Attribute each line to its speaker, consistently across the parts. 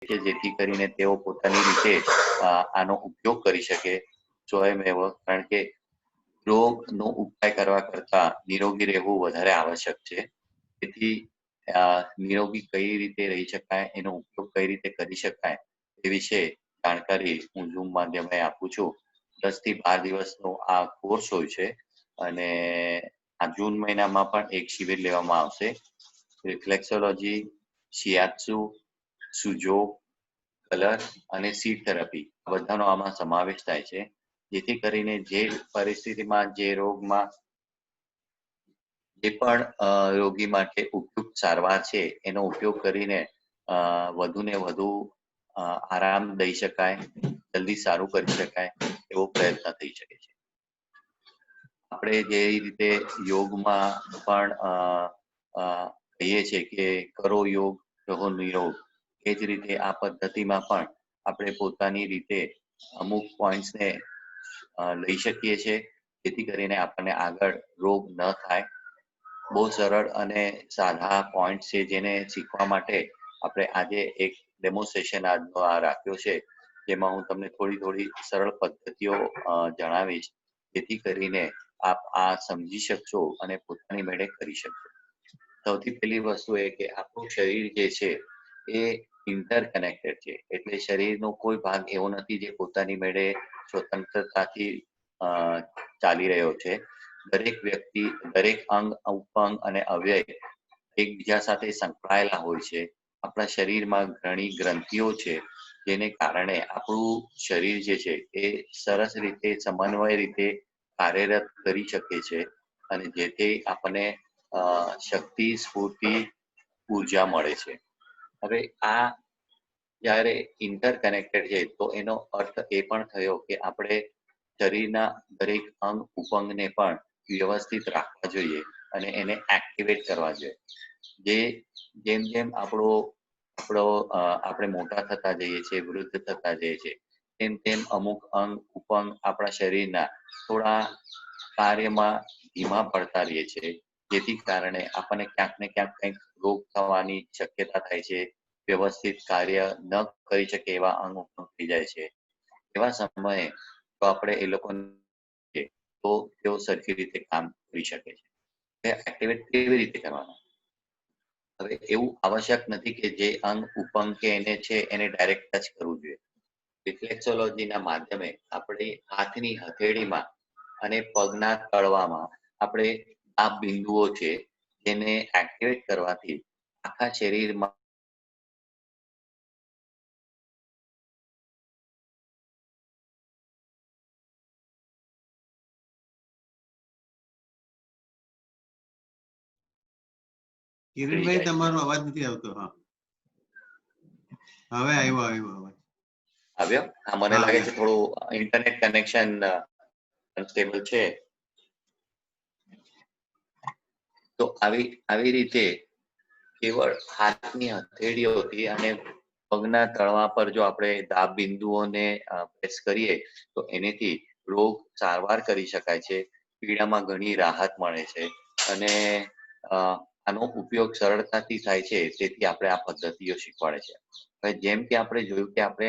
Speaker 1: છે, જેથી કરીને તેઓ પોતાની રીતે આનો ઉપયોગ કરી શકે સ્વયમેવ, કારણ કે રોગનો ઉપાય કરવા કરતા નિરોગી રહેવું વધારે આવશ્યક છે. તેથી નિરોગી કઈ રીતે રહી શકાય, એનો ઉપયોગ કઈ રીતે કરી શકાય એ વિશે જાણકારી હું ઝૂમ માધ્યમે આપું છું. 10 થી 12 દિવસનો આ કોર્સ હોય છે અને આ જૂન મહિનામાં પણ એક શિબિર લેવામાં આવશે. રિફ્લેક્સોલોજી, શિયાત્સુ, સુજો, કલર અને સીટ થેરાપી બધાનો આમાં સમાવેશ થાય છે, જેથી કરીને જે પરિસ્થિતિમાં જે રોગમાં જે પણ રોગી માટે ઉપયુક્ત સારવાર છે એનો ઉપયોગ કરીને વધુ ને વધુ આરામ દઈ શકાય, જલ્દી સારું કરી શકાય એવો પ્રયત્ન થઈ શકે છે. આપણે જે રીતે યોગમાં પણ કહીએ છીએ કે કરો યોગ રહો નિરોગ, એ જ રીતે આ પદ્ધતિમાં પણ આપણે પોતાની રીતે અમુક પોઈન્ટ્સને લઈ શકીએ છીએ, જેથી કરીને આપણને આગળ રોગ ન થાય. બહુ સરળ અને સાદા પોઈન્ટ છે, જેને શીખવા માટે આપણે આજે એક ડેમોન્સ્ટ્રેશન આજનો આ રાખ્યો છે, જેમાં હું તમને થોડી સરળ પદ્ધતિઓ જણાવીશ, જેથી કરીને આપ આ સમજી શકશો અને પોતાની મેળે કરી શકશો. સૌથી પહેલી વસ્તુ એ કે આપણું શરીર જે છે એ ઇન્ટરકનેક્ટેડ છે, એટલે શરીરનો કોઈ ભાગ એવો નથી જે પોતાની મેળે સ્વતંત્રતાથી ચાલી રહ્યો છે. દરેક વ્યક્તિ, દરેક અંગ, ઉપંગ અને અવયવ એકબીજા સાથે સંકળાયેલા હોય છે. આપણા શરીરમાં ઘણી ગ્રંથિઓ છે, જેને કારણે આપણું શરીર જે છે એ સરસ રીતે સમન્વય રીતે કાર્યરત કરી શકે છે, અને જેથી આપણને શક્તિ, સ્ફૂર્તિ, ઉર્જા મળે છે. હવે આ જ્યારે ઇન્ટરકનેક્ટેડ છે, તો એનો અર્થ એ પણ થયો કે આપણે શરીરના દરેક અંગ ઉપંગને પણ વ્યવસ્થિત રાખવા જોઈએ અને એને એક્ટિવેટ કરવા જોઈએ. જેમ જેમ આપણે મોટા થતા જઈએ છીએ, વૃદ્ધ થતા જઈએ છીએ, તેમ તેમ અમુક અંગ ઉપંગ આપણા શરીરના થોડા કાર્યમાં ધીમા પડતા રહીએ છે, જેથી કારણે આપણને ક્યાંક ને ક્યાંક કંઈક રોગ થવાની શક્યતા થાય છે. વ્યવસ્થિત કાર્ય ન કરી શકે એવા અંગ ઉપંગ થઈ જાય છે. એવા સમયે તો આપણે એ લોકોને તો તેઓ સરખી રીતે કામ કરી શકે છે. એક્ટિવેટ કેવી રીતે કરવાના? હવે એવું આવશ્યક નથી કે જે અંગ ઉપંગ કે એને છે એને ડાયરેક્ટ ટચ કરવું જોઈએ. રિફ્લેક્સોલોજીના માધ્યમે આપણી હાથની હથેળીમાં અને પગના તળવામાં આપણે આ બિંદુઓ છે, જેને એક્ટિવેટ કરવાથી આખા શરીરમાં
Speaker 2: કિરણભાઈ, તમારો અવાજ નથી આવતો. હા, હવે આવ્યો અવાજ.
Speaker 1: આવ્યો? હા, મને લાગે છે થોડું ઇન્ટરનેટ કનેક્શન અનસ્ટેબલ છે. તો આવી રીતે કેવળ હાથની હથેળીઓથી અને પગના તળવા પર જો આપણે દાબ બિંદુઓને પ્રેસ કરીએ તો એનેથી રોગ સારવાર કરી શકાય છે. પીડામાં ઘણી રાહત મળે છે અને આનો ઉપયોગ સરળતાથી થાય છે, તેથી આપણે આ પદ્ધતિઓ શીખવાડે છે. હવે જેમ કે આપણે જોયું કે આપણે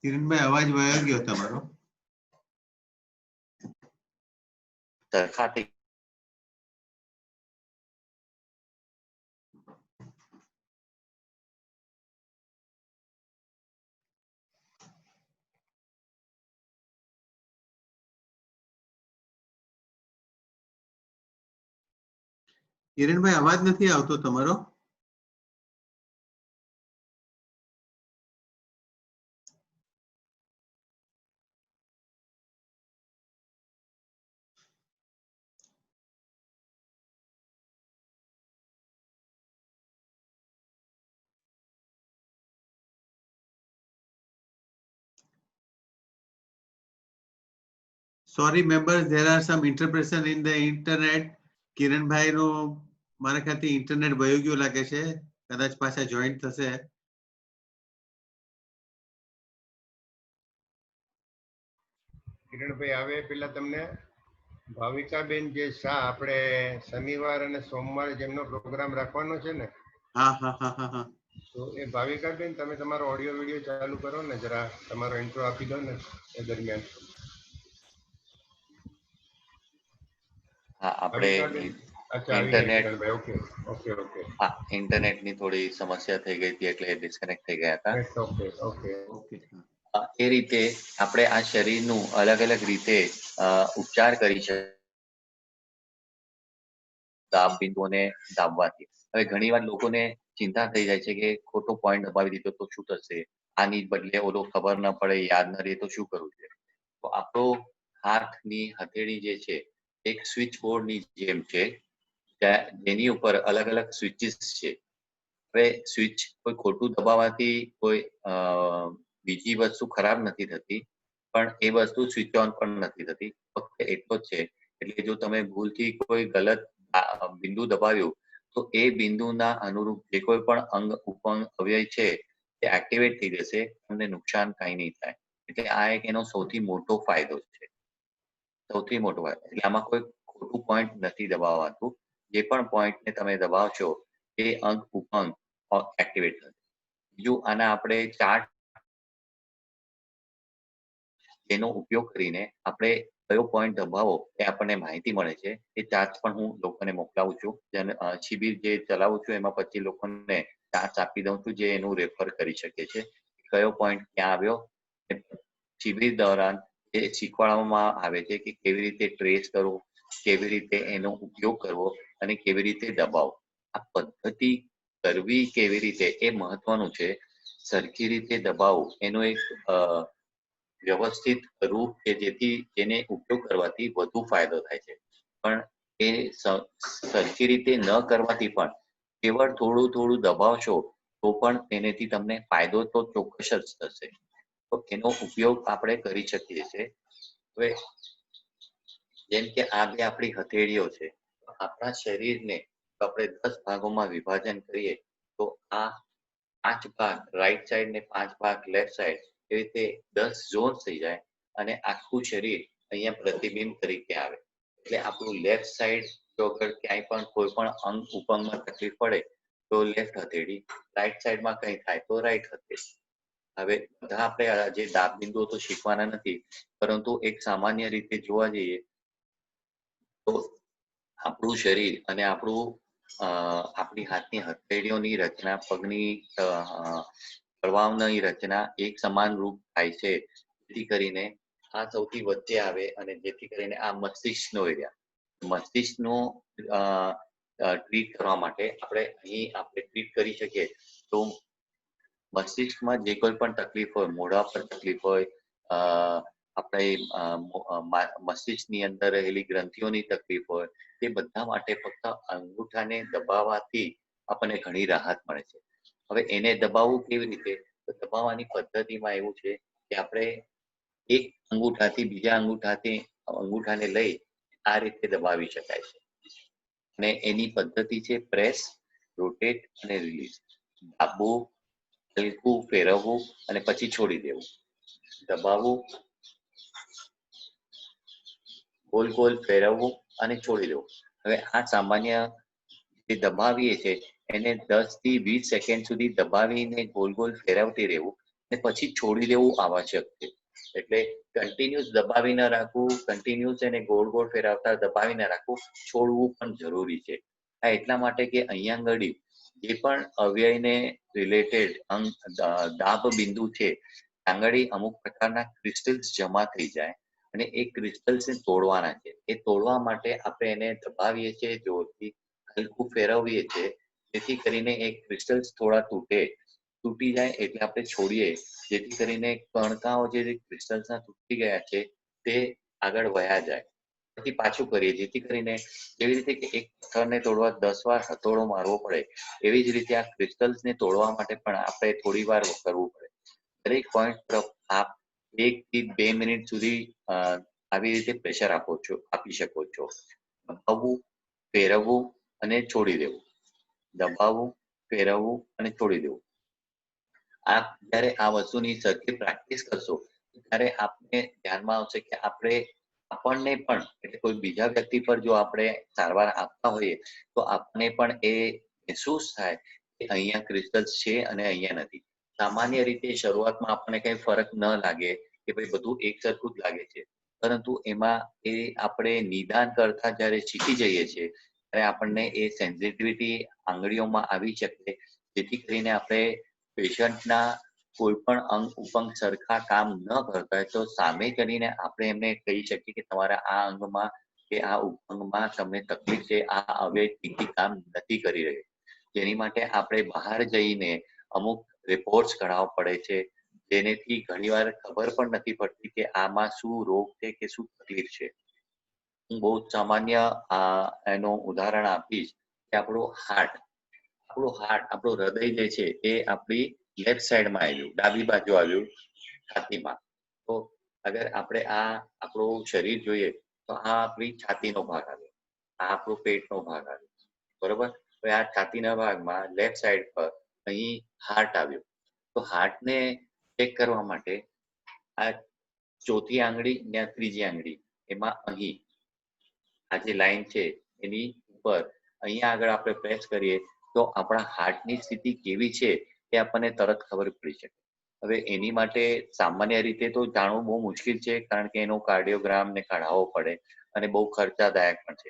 Speaker 2: કિરણભાઈ, અવાજ વયો ગયો તમારો.
Speaker 1: સરખાથી
Speaker 2: કિરણભાઈ, અવાજ નથી આવતો તમારો. Sorry members, there are some interpretation in the internet. Kiranbhai નું મારા ખ્યાલથી ઇન્ટરનેટ વયું ગયું લાગે છે, કદાચ પાછા જોઈન્ટ થશે.
Speaker 3: કિરણભાઈ આવે પેલા તમને ભાવિકાબેન જે શાહ આપણે શનિવાર અને સોમવારે જેમનો પ્રોગ્રામ રાખવાનો છે ને,
Speaker 2: હા હા હા હા હા
Speaker 3: તો એ ભાવિકાબેન તમે તમારો ઓડિયો વિડિયો ચાલુ કરો ને, જરા તમારો ઇન્ટ્રો આપી દો ને એ દરમિયાન.
Speaker 1: હા, આપણે
Speaker 3: ભાવિકાબેન, અચ્છા આવી ગયા
Speaker 1: internet,
Speaker 3: Kiranbhai, okay okay okay,
Speaker 1: હા, ઇન્ટરનેટની થોડી સમસ્યા થઈ ગઈ હતી એટલે ડિસ્કનેક્ટ થઈ ગયા હતા.
Speaker 3: It's okay okay.
Speaker 2: ઓકે.
Speaker 1: એ રીતે આપણે આ શરીરનું અલગ અલગ રીતે ઉપચાર કરી શકીએ દાબ બિંદુઓને દાબવાથી. હવે ઘણી વાર લોકોને ચિંતા થઈ જાય છે કે ખોટો પોઈન્ટ દબાવી દીધો તો શું થશે, આની બદલે ઓલો ખબર ન પડે, યાદ ન રહે તો શું કરવું છે. તો આપણો હાથની હથેળી જે છે એક સ્વિચ બોર્ડની જેમ છે, જેની ઉપર અલગ અલગ સ્વિચીસ છે. હવે સ્વિચ કોઈ ખોટું દબાવવાથી કોઈ બીજી વસ્તુ ખરાબ નથી થતી, પણ એ વસ્તુ સ્વિચ ઓન પણ નથી થતી. ફક્ત એટલો જ છે, એટલે જો તમે ભૂલથી કોઈ ગલત બિંદુ દબાવ્યું તો એ બિંદુના અનુરૂપ જે કોઈ પણ અંગ ઉપંગ અવયવ છે તે એક્ટિવેટ થઈ જશે, તમને નુકસાન કઈ નહીં થાય. એટલે આ એક એનો સૌથી મોટો ફાયદો છે, સૌથી મોટો ફાયદો. એટલે આમાં કોઈ ખોટું પોઈન્ટ નથી દબાવવાતું. જે પણ પોઈન્ટને તમે દબાવશો એ અંગ ઉપંગ એક્ટિવેટ થશે. બીજું, આના આપણે ચાર્ટ, તેનો ઉપયોગ કરીને આપણે કયો પોઈન્ટ દબાવો એ આપણને માહિતી મળે છે. એ ચાર્ટ પણ હું લોકોને મોકલાવું છું. શિબિર જે ચલાવું છું એમાં પછી લોકોને ચાર્ટ આપી દઉં છું, જે એનું રેફર કરી શકે છે, કયો પોઈન્ટ ક્યાં આવ્યો. શિબિર દોરાન એ શીખવાડવામાં આવે છે કે કેવી રીતે ટ્રેસ કરવું, કેવી રીતે એનો ઉપયોગ કરવો અને કેવી રીતે દબાવો. આ પદ્ધતિ કરવી કેવી રીતે એ મહત્વનું છે. સરખી રીતે દબાવવું એનો એક વ્યવસ્થિત કરવું કે જેથી તેને ઉપયોગ કરવાથી વધુ ફાયદો થાય છે. પણ એ સરખી રીતે ન કરવાથી પણ કેવળ થોડું થોડું દબાવશો તો પણ તેનેથી તમને ફાયદો તો ચોક્કસ જ થશે. તો એનો ઉપયોગ આપણે કરી શકીએ છીએ. હવે જેમ કે આ બે આપણી હથેળીઓ છે, આપણા શરીરને આપણે 10 ભાગોમાં વિભાજન કરીએ તો આ 5 ભાગ રાઈટ સાઈડ ને 5 ભાગ લેફ્ટ સાઈડ, એ રીતે 10 ઝોન થઈ જાય અને આખું શરીર અહીંયા પ્રતિબિંબ તરીકે આવે. એટલે આપણું લેફ્ટ સાઈડ જો અગર ક્યાંય પણ કોઈ પણ અંગ ઉપંગમાં તકલીફ પડે તો લેફ્ટ હથેળી, રાઈટ સાઈડમાં કંઈ થાય તો રાઈટ હથેળી. હવે બધા આપણે જે દાબ બિંદુઓ તો શીખવાના નથી, પરંતુ એક સામાન્ય રીતે જોવા જઈએ તો આપણું શરીર અને આપણી હાથની હથેળીઓની રચના, પગની તળવાઓની રચના એક સમાન રૂપ થાય છે, જેથી કરીને આ સૌથી વચ્ચે આવે અને જેથી કરીને આ મસ્તિષ્કનો એરિયા, મસ્તિષ્કનો ટ્રીટ કરવા માટે આપણે ટ્રીટ કરી શકીએ. તો મસ્તિષ્કમાં જે કોઈ પણ તકલીફ હોય, મોઢા પર તકલીફ હોય, આપણે મસ્તિષ્કની અંદર રહેલી ગ્રંથિઓની તકલીફ હોય, તે બધા માટે ફક્ત અંગૂઠાને દબાવવાથી આપણને ઘણી રાહત મળે છે. હવે એને દબાવવું કેવી રીતે? તો દબાવવાની પદ્ધતિમાં એવું છે કે આપણે એક અંગૂઠાથી બીજા અંગૂઠાને લઈ આ રીતે દબાવી શકાય છે. અને એની પદ્ધતિ છે પ્રેસ, રોટેટ અને રિલીઝ. દાબવું, હલકું ફેરવવું અને પછી છોડી દેવું. દબાવવું, ગોલ ગોલ ફેરવવું અને છોડી દેવું. હવે આ સામાન્ય જે દબાવીએ છે એને 10 થી 20 સેકન્ડ સુધી દબાવીને ગોલ ગોલ ફેરવતી રહેવું અને પછી છોડી દેવું આવશ્યક છે. એટલે કન્ટિન્યુઅસ દબાવી ન રાખવું, કન્ટિન્યુઅસ એને ગોળ ગોળ ફેરવતા દબાવી ન રાખવું, છોડવું પણ જરૂરી છે. આ એટલા માટે કે અહીંયા આગળ જે પણ અવયવને રિલેટેડ દાબ બિંદુ છે, આંગળી અમુક પ્રકારના ક્રિસ્ટલ્સ જમા થઈ જાય અને એ ક્રિસ્ટલ્સને તોડવાના છે. એ તોડવા માટે આપણે એને દબાવીએ છીએ જોરથી, હલકું ફેરવીએ છીએ, જેથી કરીને એ ક્રિસ્ટલ્સ થોડા તૂટી જાય એટલે આપણે છોડીએ, જેથી કરીને કણકાઓ જે ક્રિસ્ટલ્સના તૂટી ગયા છે તે આગળ વયા જાય. પછી પાછું કરીએ, જેથી કરીને જેવી રીતે કે એક પથ્થરને તોડવા 10 વાર હથોડો મારવો પડે, એવી જ રીતે આ ક્રિસ્ટલ્સને તોડવા માટે પણ આપણે થોડી વાર કરવું પડે. દરેક પોઈન્ટ તરફ આપ 1 થી 2 મિનિટ સુધી આવી રીતે પ્રેશર આપી શકો છો. દબાવવું, ફેરવવું અને છોડી દેવું. દબાવવું, ફેરવવું અને છોડી દેવું. આપ જ્યારે આ વસ્તુની સરખી પ્રેક્ટિસ કરશો ત્યારે આપને ધ્યાનમાં આવશે કે આપણે આપણને પણ એટલે કોઈ બીજા વ્યક્તિ પર જો આપણે સારવાર આપતા હોઈએ તો આપણને પણ એ મહેસૂસ થાય કે અહીંયા ક્રિસ્ટલ્સ છે અને અહીંયા નથી. સામાન્ય રીતે શરૂઆતમાં આપણને કઈ ફરક ન લાગે કે ભાઈ બધું એક સરખું જ લાગે છે, પરંતુ એમાં એ આપણે નિદાન કરતા જ્યારે શીખી જઈએ છીએ ત્યારે આપણને એ સેન્સિટિવિટી આંગળીઓમાં આવી શકે, જેથી કરીને આપણે પેશન્ટના કોઈ પણ અંગ ઉપંગ સરખા કામ ન કરતા હોય તો સામે કરીને આપણે એમને કહી શકીએ કે તમારા આ અંગમાં કે આ ઉપંગમાં તમને તકલીફ છે, આ અવયવ ઠીકથી કામ નથી કરી રહ્યું. જેની માટે આપણે બહાર જઈને અમુક રિપોર્ટ્સ કઢાવવા પડે છે, જેનેથી ઘણીવાર ખબર પણ નથી પડતી કે આમાં શું રોગ છે કે શું તકલીફ છે. હું બહુ જ સામાન્ય એનું ઉદાહરણ આપીશ કે આપણું હૃદય જે છે એ આપણી લેફ્ટ સાઈડમાં આવ્યું, ડાબી બાજુ આવ્યું છાતીમાં. તો અગર આપણે આ આપણું શરીર જોઈએ તો આ આપણી છાતીનો ભાગ આવ્યો, આ આપણું પેટનો ભાગ આવ્યો, બરોબર. હવે આ છાતીના ભાગમાં લેફ્ટ સાઈડ પર અહીં હાર્ટ આવ્યું. તો હાર્ટને ચેક કરવા માટે આ ચોથી આંગળી ને આ ત્રીજી આંગળી એમાં અહીં આ જે લાઈન છે એની ઉપર અહીંયા આગળ આપણે પ્રેસ કરીએ તો આપણા હાર્ટની સ્થિતિ કેવી છે એ આપણને તરત ખબર પડી શકે. હવે એની માટે સામાન્ય રીતે તો જાણવું બહુ મુશ્કેલ છે, કારણ કે એનો કાર્ડિયોગ્રામ ને કઢાવવો પડે અને બહુ ખર્ચાદાયક પણ છે.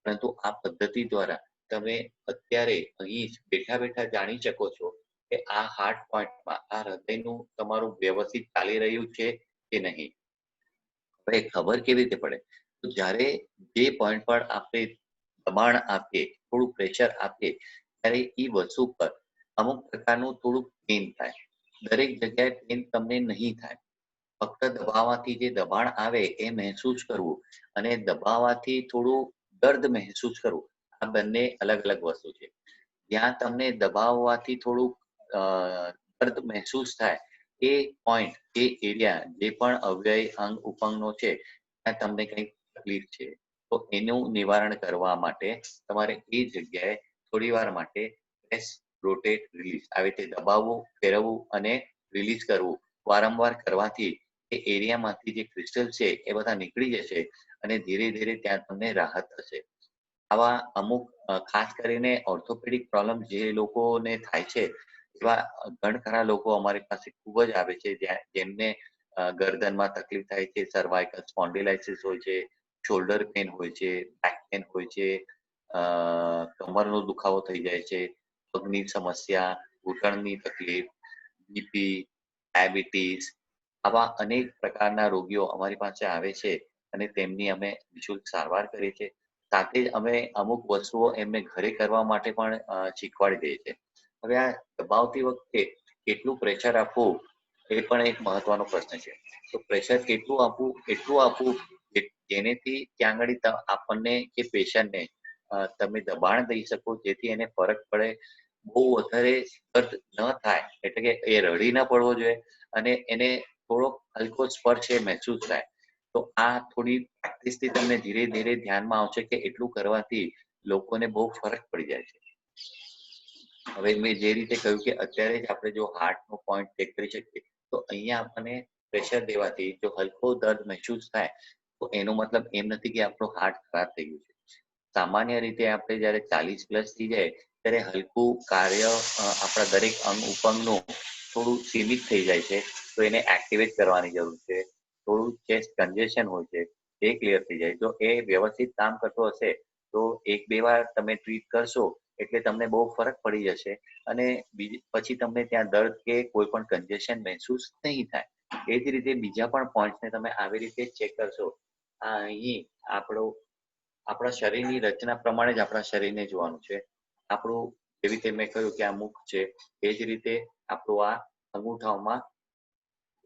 Speaker 1: પરંતુ આ પદ્ધતિ દ્વારા તમે અત્યારે અહીં બેઠા બેઠા જાણી શકો છો કે આ હાર્ટ પોઈન્ટમાં આ હૃદયનું તમારું વ્યવસ્થિત ચાલી રહ્યું છે કે નહીં. હવે ખબર કેવી રીતે પડે? તો જ્યારે જે પોઈન્ટ પર આપણે દબાણ આપીએ, થોડું પ્રેશર આપીએ, ત્યારે એ વસ્તુ પર અમુક પ્રકારનું થોડુંક પેઇન થાય. દરેક જગ્યાએ પેઇન તમને નહીં થાય. ફક્ત દબાવવાથી જે દબાણ આવે એ મહેસૂસ કરવું અને દબાવવાથી થોડું દર્દ મહેસૂસ કરવું, આ બંને અલગ અલગ વસ્તુ છે. જ્યાં તમને દબાવવાથી થોડુંક દર્દ મહેસૂસ થાય એ પોઈન્ટ, એ એરિયા જે પણ અવયવ અંગ ઉપંગનો છે ત્યાં તમને કંઈક તકલીફ છે, તો એનું નિવારણ કરવા માટે તમારે એ જગ્યાએ થોડી વાર માટે પ્રેસ, રોટેટ, રિલીઝ આવી રીતે દબાવવું, ફેરવવું અને રિલીઝ કરવું વારંવાર કરવાથી એ એરિયામાંથી જે ક્રિસ્ટલ છે એ બધા નીકળી જશે અને ધીરે ધીરે ત્યાં તમને રાહત થશે. આવા અમુક ખાસ કરીને ઓર્થોપેડિક પ્રોબ્લેમ જે લોકોને થાય છે એવા ઘણા લોકો અમારી પાસે ખૂબ જ આવે છે, જેમને ગરદનમાં તકલીફ થાય છે, સર્વાઇકલ સ્પોન્ડિલાઇસિસ હોય છે, શોલ્ડર પેન હોય છે, બેક પેન હોય છે, કમરનો દુખાવો થઈ જાય છે, પગની સમસ્યા, ઘૂંટણની તકલીફ, બીપી, ડાયાબિટીસ, આવા અનેક પ્રકારના રોગીઓ અમારી પાસે આવે છે અને તેમની અમે નિઃશુલ્ક સારવાર કરીએ છીએ. સાથે જ અમે અમુક વસ્તુઓ એમને ઘરે કરવા માટે પણ શીખવાડી દઈએ છીએ. હવે આ દબાવતી વખતે કેટલું પ્રેશર આપવું એ પણ એક મહત્વનો પ્રશ્ન છે. તો પ્રેશર કેટલું આપવું, એટલું આપવું જેનેથી ત્યાં આગળ આપણને કે પેશન્ટને તમે દબાણ દઈ શકો, જેથી એને ફરક પડે, બહુ વધારે દર્દ ન થાય, એટલે કે એ રડી ન પડવો જોઈએ અને એને થોડોક હલકો સ્પર્શ એ મહેસૂસ થાય. તો આ થોડી પ્રેક્ટિસથી તમને ધીરે ધીરે ધ્યાનમાં આવશે કે એટલું કરવાથી લોકોને બહુ ફરક પડી જાય છે. હવે મેં જે રીતે કહ્યું કે અત્યારે જ આપણે જો હાર્ટનો પોઈન્ટ ચેક કરી શકીએ તો અહીંયા આપણને પ્રેશર દેવાથી જો હલકો દર્દ મહેસૂસ થાય તો એનો મતલબ એમ નથી કે આપણું હાર્ટ ખરાબ થઈ ગયું છે. સામાન્ય રીતે આપણે જ્યારે 40+ થઈ જાય ત્યારે હલકું કાર્ય આપણા દરેક અંગ ઉપંગનું થોડું સીમિત થઈ જાય છે, તો એને એક્ટિવેટ કરવાની જરૂર છે. થોડું ચેસ્ટ કન્જેશન હોય છે, એ ક્લિયર થઈ જાય. જો એ વ્યવસ્થિત કામ કરતો હશે તો 1-2 વાર તમે ટ્રીટ કરશો એટલે તમને બહુ ફરક પડી જશે અને પછી તમને ત્યાં દર્દ કે કોઈ પણ કન્જેશન મહેસૂસ નહીં થાય. એ જ રીતે બીજા પણ પોઈન્ટ્સને તમે આવી રીતે ચેક કરશો. આ અહીં આપણા શરીરની રચના પ્રમાણે જ આપણા શરીરને જોવાનું છે. આપણું જેવી રીતે મેં કહ્યું કે આ મુખ છે, એ જ રીતે આપણું આ અંગૂઠામાં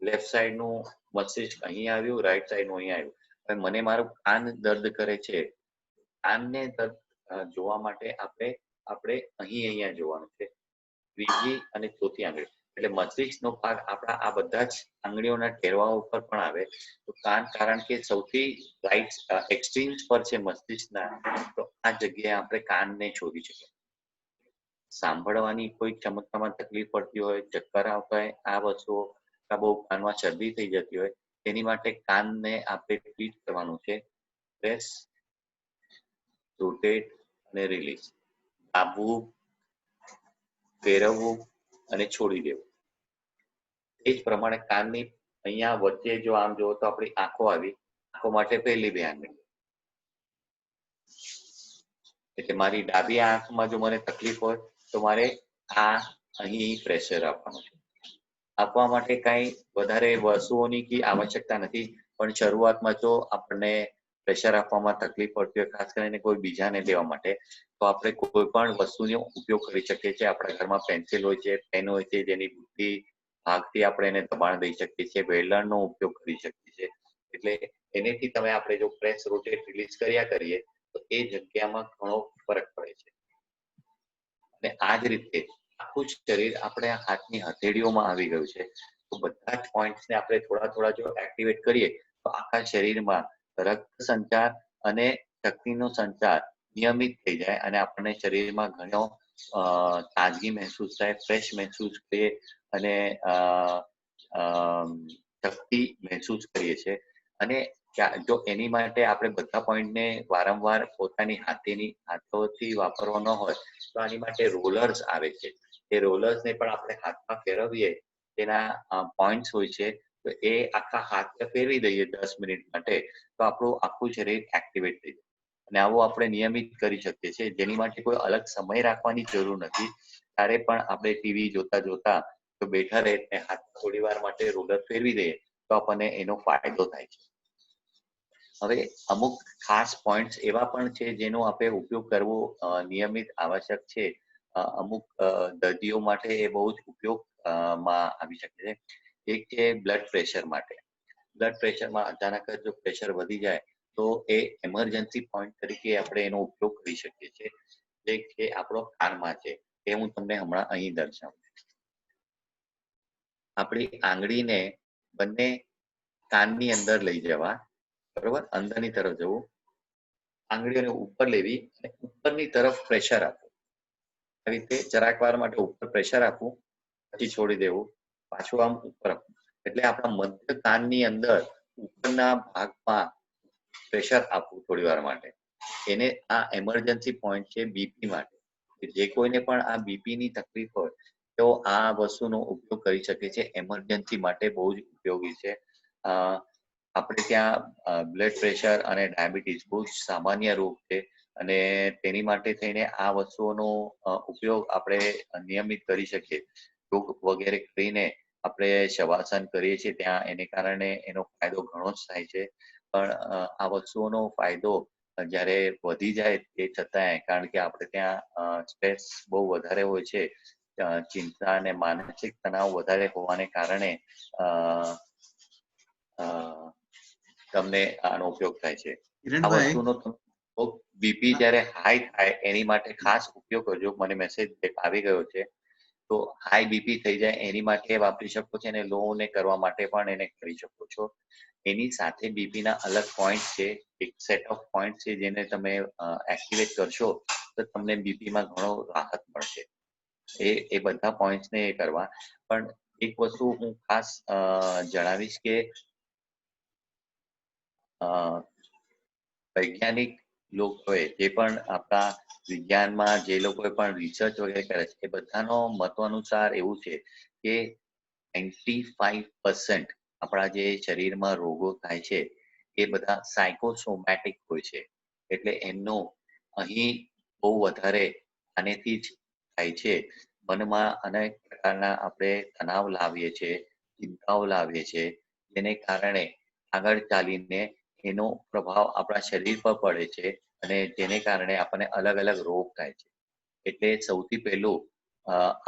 Speaker 1: લેફ્ટ સાઈડનું મસ્તિષ્ક અહીં આવ્યું, રાઈટ સાઈડનું અહીં આવ્યું. હવે મને મારું કાન દર્દ કરે છે, કાનને દર્દ જોવા માટે આપણે અહીંયા જોવાનું છે, ત્રીજી અને ચોથી આંગળી. એટલે મસ્તિષ્કનો ભાગ આપણા આ બધા જ આંગળીઓના ટેરવા ઉપર પણ આવે. તો કાન, કારણ કે સૌથી રાઈટ એક્સ્ટ્રીમ્સ પર છે મસ્તિષ્કના, તો આ જગ્યાએ આપણે કાનને શોધી શકીએ. સાંભળવાની કોઈ ક્ષમતામાં તકલીફ પડતી હોય, ચક્કર આવતા હોય, આ વસ્તુઓ, બહુ કાનમાં શરદી થઈ જતી હોય, તેની માટે કાનને આપણે ટ્વીટ કરવાનું છે. પ્રેસ, રોટેટ અને રિલીઝ. દાબવું, ફેરવવું અને છોડી દેવું. એ જ પ્રમાણે કાનની અહીંયા વચ્ચે જો આમ જુઓ તો આપણી આંખો આવી. આંખો માટે પહેલી બે આંગળી. એટલે મારી ડાબી આંખમાં જો મને તકલીફ હોય તો મારે આ અહીં પ્રેશર આપવાનું છે. આપવા માટે કઈ વધારે વસ્તુઓની કે આવશ્યકતા નથી, પણ શરૂઆતમાં જો આપણને પ્રેશર આપવામાં તકલીફ પડતી હોય, ખાસ કરીને કોઈ બીજાને દેવા માટે, તો આપણે કોઈ પણ વસ્તુનો ઉપયોગ કરી શકીએ છીએ. આપણા ઘરમાં પેન્સિલ હોય છે, પેન હોય છે, જેની બુદ્ધિ ભાગથી આપણે એને દબાણ દઈ શકીએ છીએ. વેલણનો ઉપયોગ કરી શકીએ છીએ. એટલે એનેથી તમે આપણે જો પ્રેસ, રોટેટ, રિલીઝ કર્યા કરીએ તો એ જગ્યામાં ઘણો ફરક પડે છે. અને આ જ રીતે આખું શરીર આપણે હાથની હથેળીઓમાં આવી ગયું છે. તો બધા જ પોઈન્ટ્સને આપણે થોડા થોડા જો એક્ટિવેટ કરીએ તો આખા શરીરમાં રક્ત સંચાર અને શક્તિનો સંચાર નિયમિત થઈ જાય અને આપણને શરીરમાં ઘણો તાજગી મહેસૂસ થાય, ફ્રેશ મહેસૂસ કરીએ અને શક્તિ મહેસૂસ કરીએ છીએ. અને જો એની માટે આપણે બધા પોઈન્ટને વારંવાર પોતાની હાથોથી વાપરવા ન હોય તો આની માટે રોલર્સ આવે છે. એ રોલર્સને પણ આપણે હાથમાં ફેરવીએ, તેના પોઈન્ટ્સ હોય છે, તો એ આખા હાથ ફેરવી દઈએ 10 મિનિટ માટે તો આપણું આખું શરીર એક્ટિવેટ થઈ જાય. અને આવું આપણે નિયમિત કરી શકીએ છીએ, જેની માટે કોઈ અલગ સમય રાખવાની જરૂર નથી. ત્યારે પણ આપણે ટીવી જોતા જોતા જો બેઠા રહે હાથ થોડી વાર માટે રોલર ફેરવી દઈએ તો આપણને એનો ફાયદો થાય છે. હવે અમુક ખાસ પોઈન્ટ્સ એવા પણ છે જેનો આપણે ઉપયોગ કરવો નિયમિત આવશ્યક છે. અમુક દર્દીઓ માટે એ બહુ જ ઉપયોગમાં આવી શકે છે. એક છે બ્લડ પ્રેશર માટે. બ્લડ પ્રેશરમાં અચાનક જ જો પ્રેશર વધી જાય તો એ એમરજન્સી પોઈન્ટ તરીકે આપણે એનો ઉપયોગ કરી શકીએ છીએ. જે કે આપણો કાનમાં છે, એ હું તમને હમણાં અહીં દર્શાવું. આપણી આંગળીને બંને કાનની અંદર લઈ જવા, બરોબર, અંદરની તરફ જવું, આંગળીઓને ઉપર લેવી અને ઉપરની તરફ પ્રેશર આપવું. આ રીતે જરાક વાર માટે ઉપર પ્રેશર આપવું, પછી છોડી દેવું, પાછું આમ ઉપર આપવું. એટલે આપણા મધ્ય કાનની અંદર ઉપરના ભાગમાં પ્રેશર આપવું થોડી વાર માટે. એને આ એમરજન્સી પોઈન્ટ છે બીપી માટે. જે કોઈને પણ આ બીપી ની તકલીફ હોય તો આ વસ્તુનો ઉપયોગ કરી શકે છે. એમરજન્સી માટે બહુ જ ઉપયોગી છે. આપણે ત્યાં બ્લડ પ્રેશર અને ડાયાબિટીસ બહુ જ સામાન્ય રોગ છે અને તેની માટે થઈને આ વસ્તુઓનો ઉપયોગ આપણે નિયમિત કરી શકીએ. યોગ વગેરે કરીને આપણે શવાસન કરીએ છીએ ત્યાં એને કારણે એનો ફાયદો ઘણો જ થાય છે. પણ આ વસ્તુઓનો ફાયદો જ્યારે વધી જાય તે છતાંય, કારણ કે આપણે ત્યાં સ્ટ્રેસ બહુ વધારે હોય છે, ચિંતા અને માનસિક તણાવ વધારે હોવાને કારણે તમને આનો ઉપયોગ થાય છે. આ
Speaker 2: કિરણભાઈ,
Speaker 1: વસ્તુનો બીપી જ્યારે હાઈ થાય એની માટે ખાસ ઉપયોગ કરજો. મને મેસેજ આવી ગયો છે. તો હાઈ બીપી થઈ જાય એની માટે વાપરી શકો છો અને લો ને કરવા માટે પણ એને કરી શકો છો. એની સાથે બીપી ના અલગ પોઈન્ટ છે, એક સેટ ઓફ પોઈન્ટ છે જેને તમે એક્ટિવેટ કરશો તો તમને બીપી માં ઘણો રાહત મળશે. એ બધા પોઈન્ટ્સ ને કરવા. પણ એક વસ્તુ હું ખાસ જણાવીશ કે વૈજ્ઞાનિક લોકોએ જે પણ આપણા વિજ્ઞાનમાં જે લોકોએ પણ રિસર્ચ વગેરે કરે છે એ બધાનો મતો અનુસાર એવું છે કે 95% આપણા જે શરીરમાં રોગો થાય છે એ બધા સાયકોસોમેટિક હોય છે. એટલે એમનો અહીં બહુ વધારે આનેથી જ થાય છે. મનમાં અનેક પ્રકારના આપણે તણાવ લાવીએ છીએ, ચિંતાઓ લાવીએ છીએ, જેને કારણે આગળ ચાલીને એનો પ્રભાવ આપણા શરીર પર પડે છે અને જેને કારણે આપણને અલગ અલગ રોગ થાય છે. એટલે સૌથી પહેલું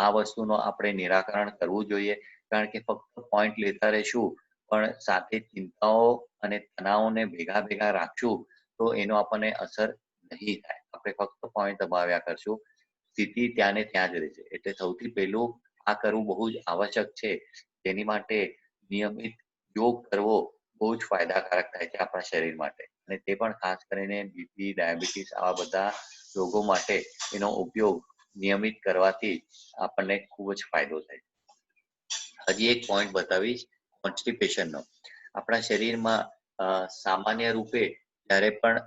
Speaker 1: આ વસ્તુનો આપણે નિરાકરણ કરવું જોઈએ. કારણ કે ફક્ત પોઈન્ટ લેતા રહીશું પણ સાથે ચિંતાઓ અને તણાવોને ભેગા ભેગા રાખશું તો એનો આપણને અસર નહીં થાય. આપણે ફક્ત પોઈન્ટ દબાવ્યા કરશું, સ્થિતિ ત્યાં ને ત્યાં જ રહેશે. એટલે સૌથી પહેલું આ કરવું બહુ જ આવશ્યક છે. તેની માટે નિયમિત યોગ કરવો બહુ જ ફાયદાકારક થાય છે આપણા શરીર માટે. અને તે પણ ખાસ કરીને બીપી, ડાયાબિટીસ આવા બધા રોગો માટે એનો ઉપયોગ નિયમિત કરવાથી આપણને ખૂબ જ ફાયદો થાય. હજી એક પોઈન્ટ બતાવીશ કોન્સ્ટિપેશનનો. આપણા શરીરમાં સામાન્ય રૂપે જ્યારે પણ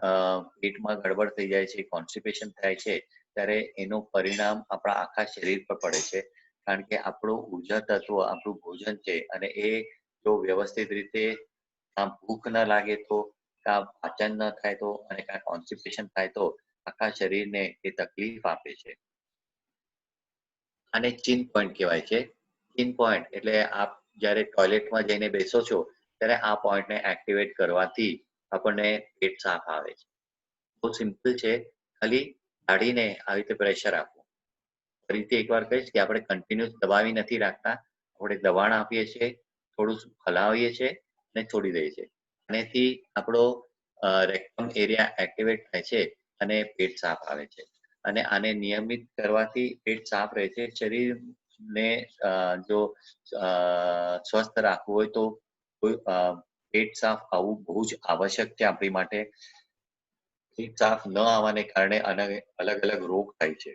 Speaker 1: પેટમાં ગડબડ થઈ જાય છે, કોન્સ્ટિપેશન થાય છે, ત્યારે એનું પરિણામ આપણા આખા શરીર પર પડે છે. કારણ કે આપણું ઉર્જા તત્વ આપણું ભોજન છે અને એ જો વ્યવસ્થિત રીતે કાં ભૂખ ન લાગે તો, કાં પાચન ન થાય તો અને કાં કોન્સ્ટિપેશન થાય તો આખા શરીરને એ તકલીફ આપે છે. આને ચીન પોઈન્ટ કહેવાય છે. ચીન પોઈન્ટ એટલે આપ જ્યારે ટોયલેટમાં જઈને બેસો છો ત્યારે આ પોઈન્ટને એક્ટિવેટ કરવાથી આપણને પેટ સાફ આવે છે. બહુ સિમ્પલ છે, ખાલી કાઢીને આવી રીતે પ્રેશર આપવું. ફરીથી એકવાર કહીશ કે આપણે કન્ટિન્યુઅસ દબાવી નથી રાખતા, આપણે દબાણ આપીએ છીએ, થોડું હલાવીએ છીએ અને છોડી દઈએ છીએ. આનેથી આપણો રેક્ટમ એરિયા એક્ટિવેટ થાય છે અને પેટ સાફ આવે છે. અને આને નિયમિત કરવાથી પેટ સાફ રહે છે. શરીરને જો સ્વસ્થ રાખવું હોય તો પેટ સાફ આવવું બહુ જ આવશ્યક છે આપણી માટે. પેટ સાફ ન આવવાને કારણે અલગ અલગ રોગ થાય છે.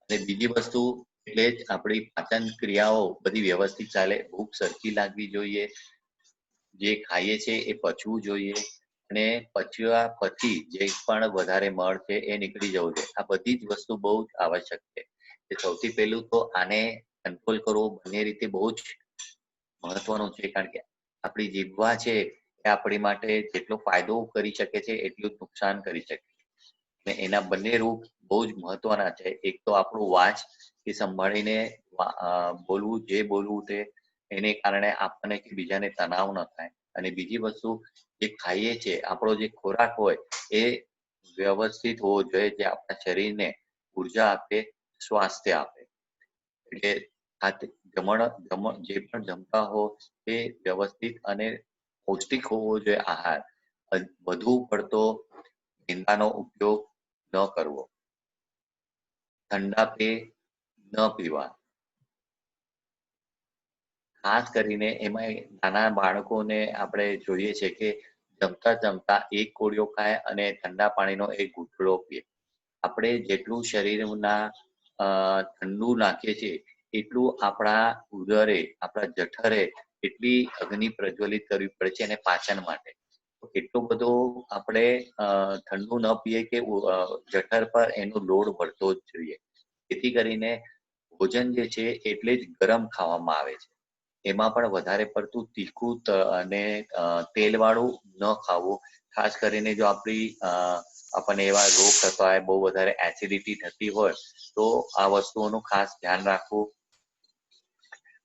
Speaker 1: અને બીજી વસ્તુ એટલે જ આપણી પાચન ક્રિયાઓ બધી વ્યવસ્થિત ચાલે, ભૂખ સરખી લાગવી જોઈએ, જે ખાઈએ છીએ એ પચવું જોઈએ અને પચ્યા પછી જે પણ વધારે મળ છે એ નીકળી જવું જોઈએ. આ બધી જ વસ્તુ બહુ જ આવશ્યક છે. સૌથી પહેલું તો આને કંટ્રોલ કરવો બંને રીતે બહુ જ મહત્વનું છે. કારણ કે આપણી જીભવા છે એ આપણી માટે જેટલો ફાયદો કરી શકે છે એટલું જ નુકસાન કરી શકે છે. અને એના બંને રૂપ બહુ જ મહત્વના છે. એક તો આપણું વાચ કે સંભાળીને બોલવું, જે બોલવું તે એને કારણે આપણને કે બીજાને તણાવ ન થાય. અને બીજી વસ્તુ જે ખાઈએ છીએ, આપણો જે ખોરાક હોય એ વ્યવસ્થિત હોવો જોઈએ, જે આપણા શરીરને ઉર્જા આપે, સ્વાસ્થ્ય આપે. એટલે જે પણ જમતા હો તે વ્યવસ્થિત અને પૌષ્ટિક હોવો જોઈએ આહાર. વધુ પડતો મેંદાનો ઉપયોગ ન કરવો, ઠંડા પેય ન પીવા. ખાસ કરીને એમાં નાના બાળકોને આપણે જોઈએ છે કે જમતા જમતા એક કોળિયો ખાય અને ઠંડા પાણીનો એક ઘૂંટડો પીએ. આપણે જેટલું શરીરના ઠંડુ નાખીએ છીએ એટલું આપણા ઉદરે, આપણા જઠરે એટલી અગ્નિ પ્રજ્વલિત કરવી પડે છે અને પાચન માટે. એટલું બધું આપણે ઠંડુ ન પીએ કે જઠર પર એનો લોડ પડતો જ જોઈએ. જેથી કરીને ભોજન જે છે એટલે જ ગરમ ખાવામાં આવે છે. એમાં પણ વધારે પડતું તીખું અને તેલવાળું ન ખાવું. ખાસ કરીને જો આપણને એવા રોગ થતા હોય, બહુ વધારે એસિડિટી થતી હોય તો આ વસ્તુઓનું ખાસ ધ્યાન રાખવું.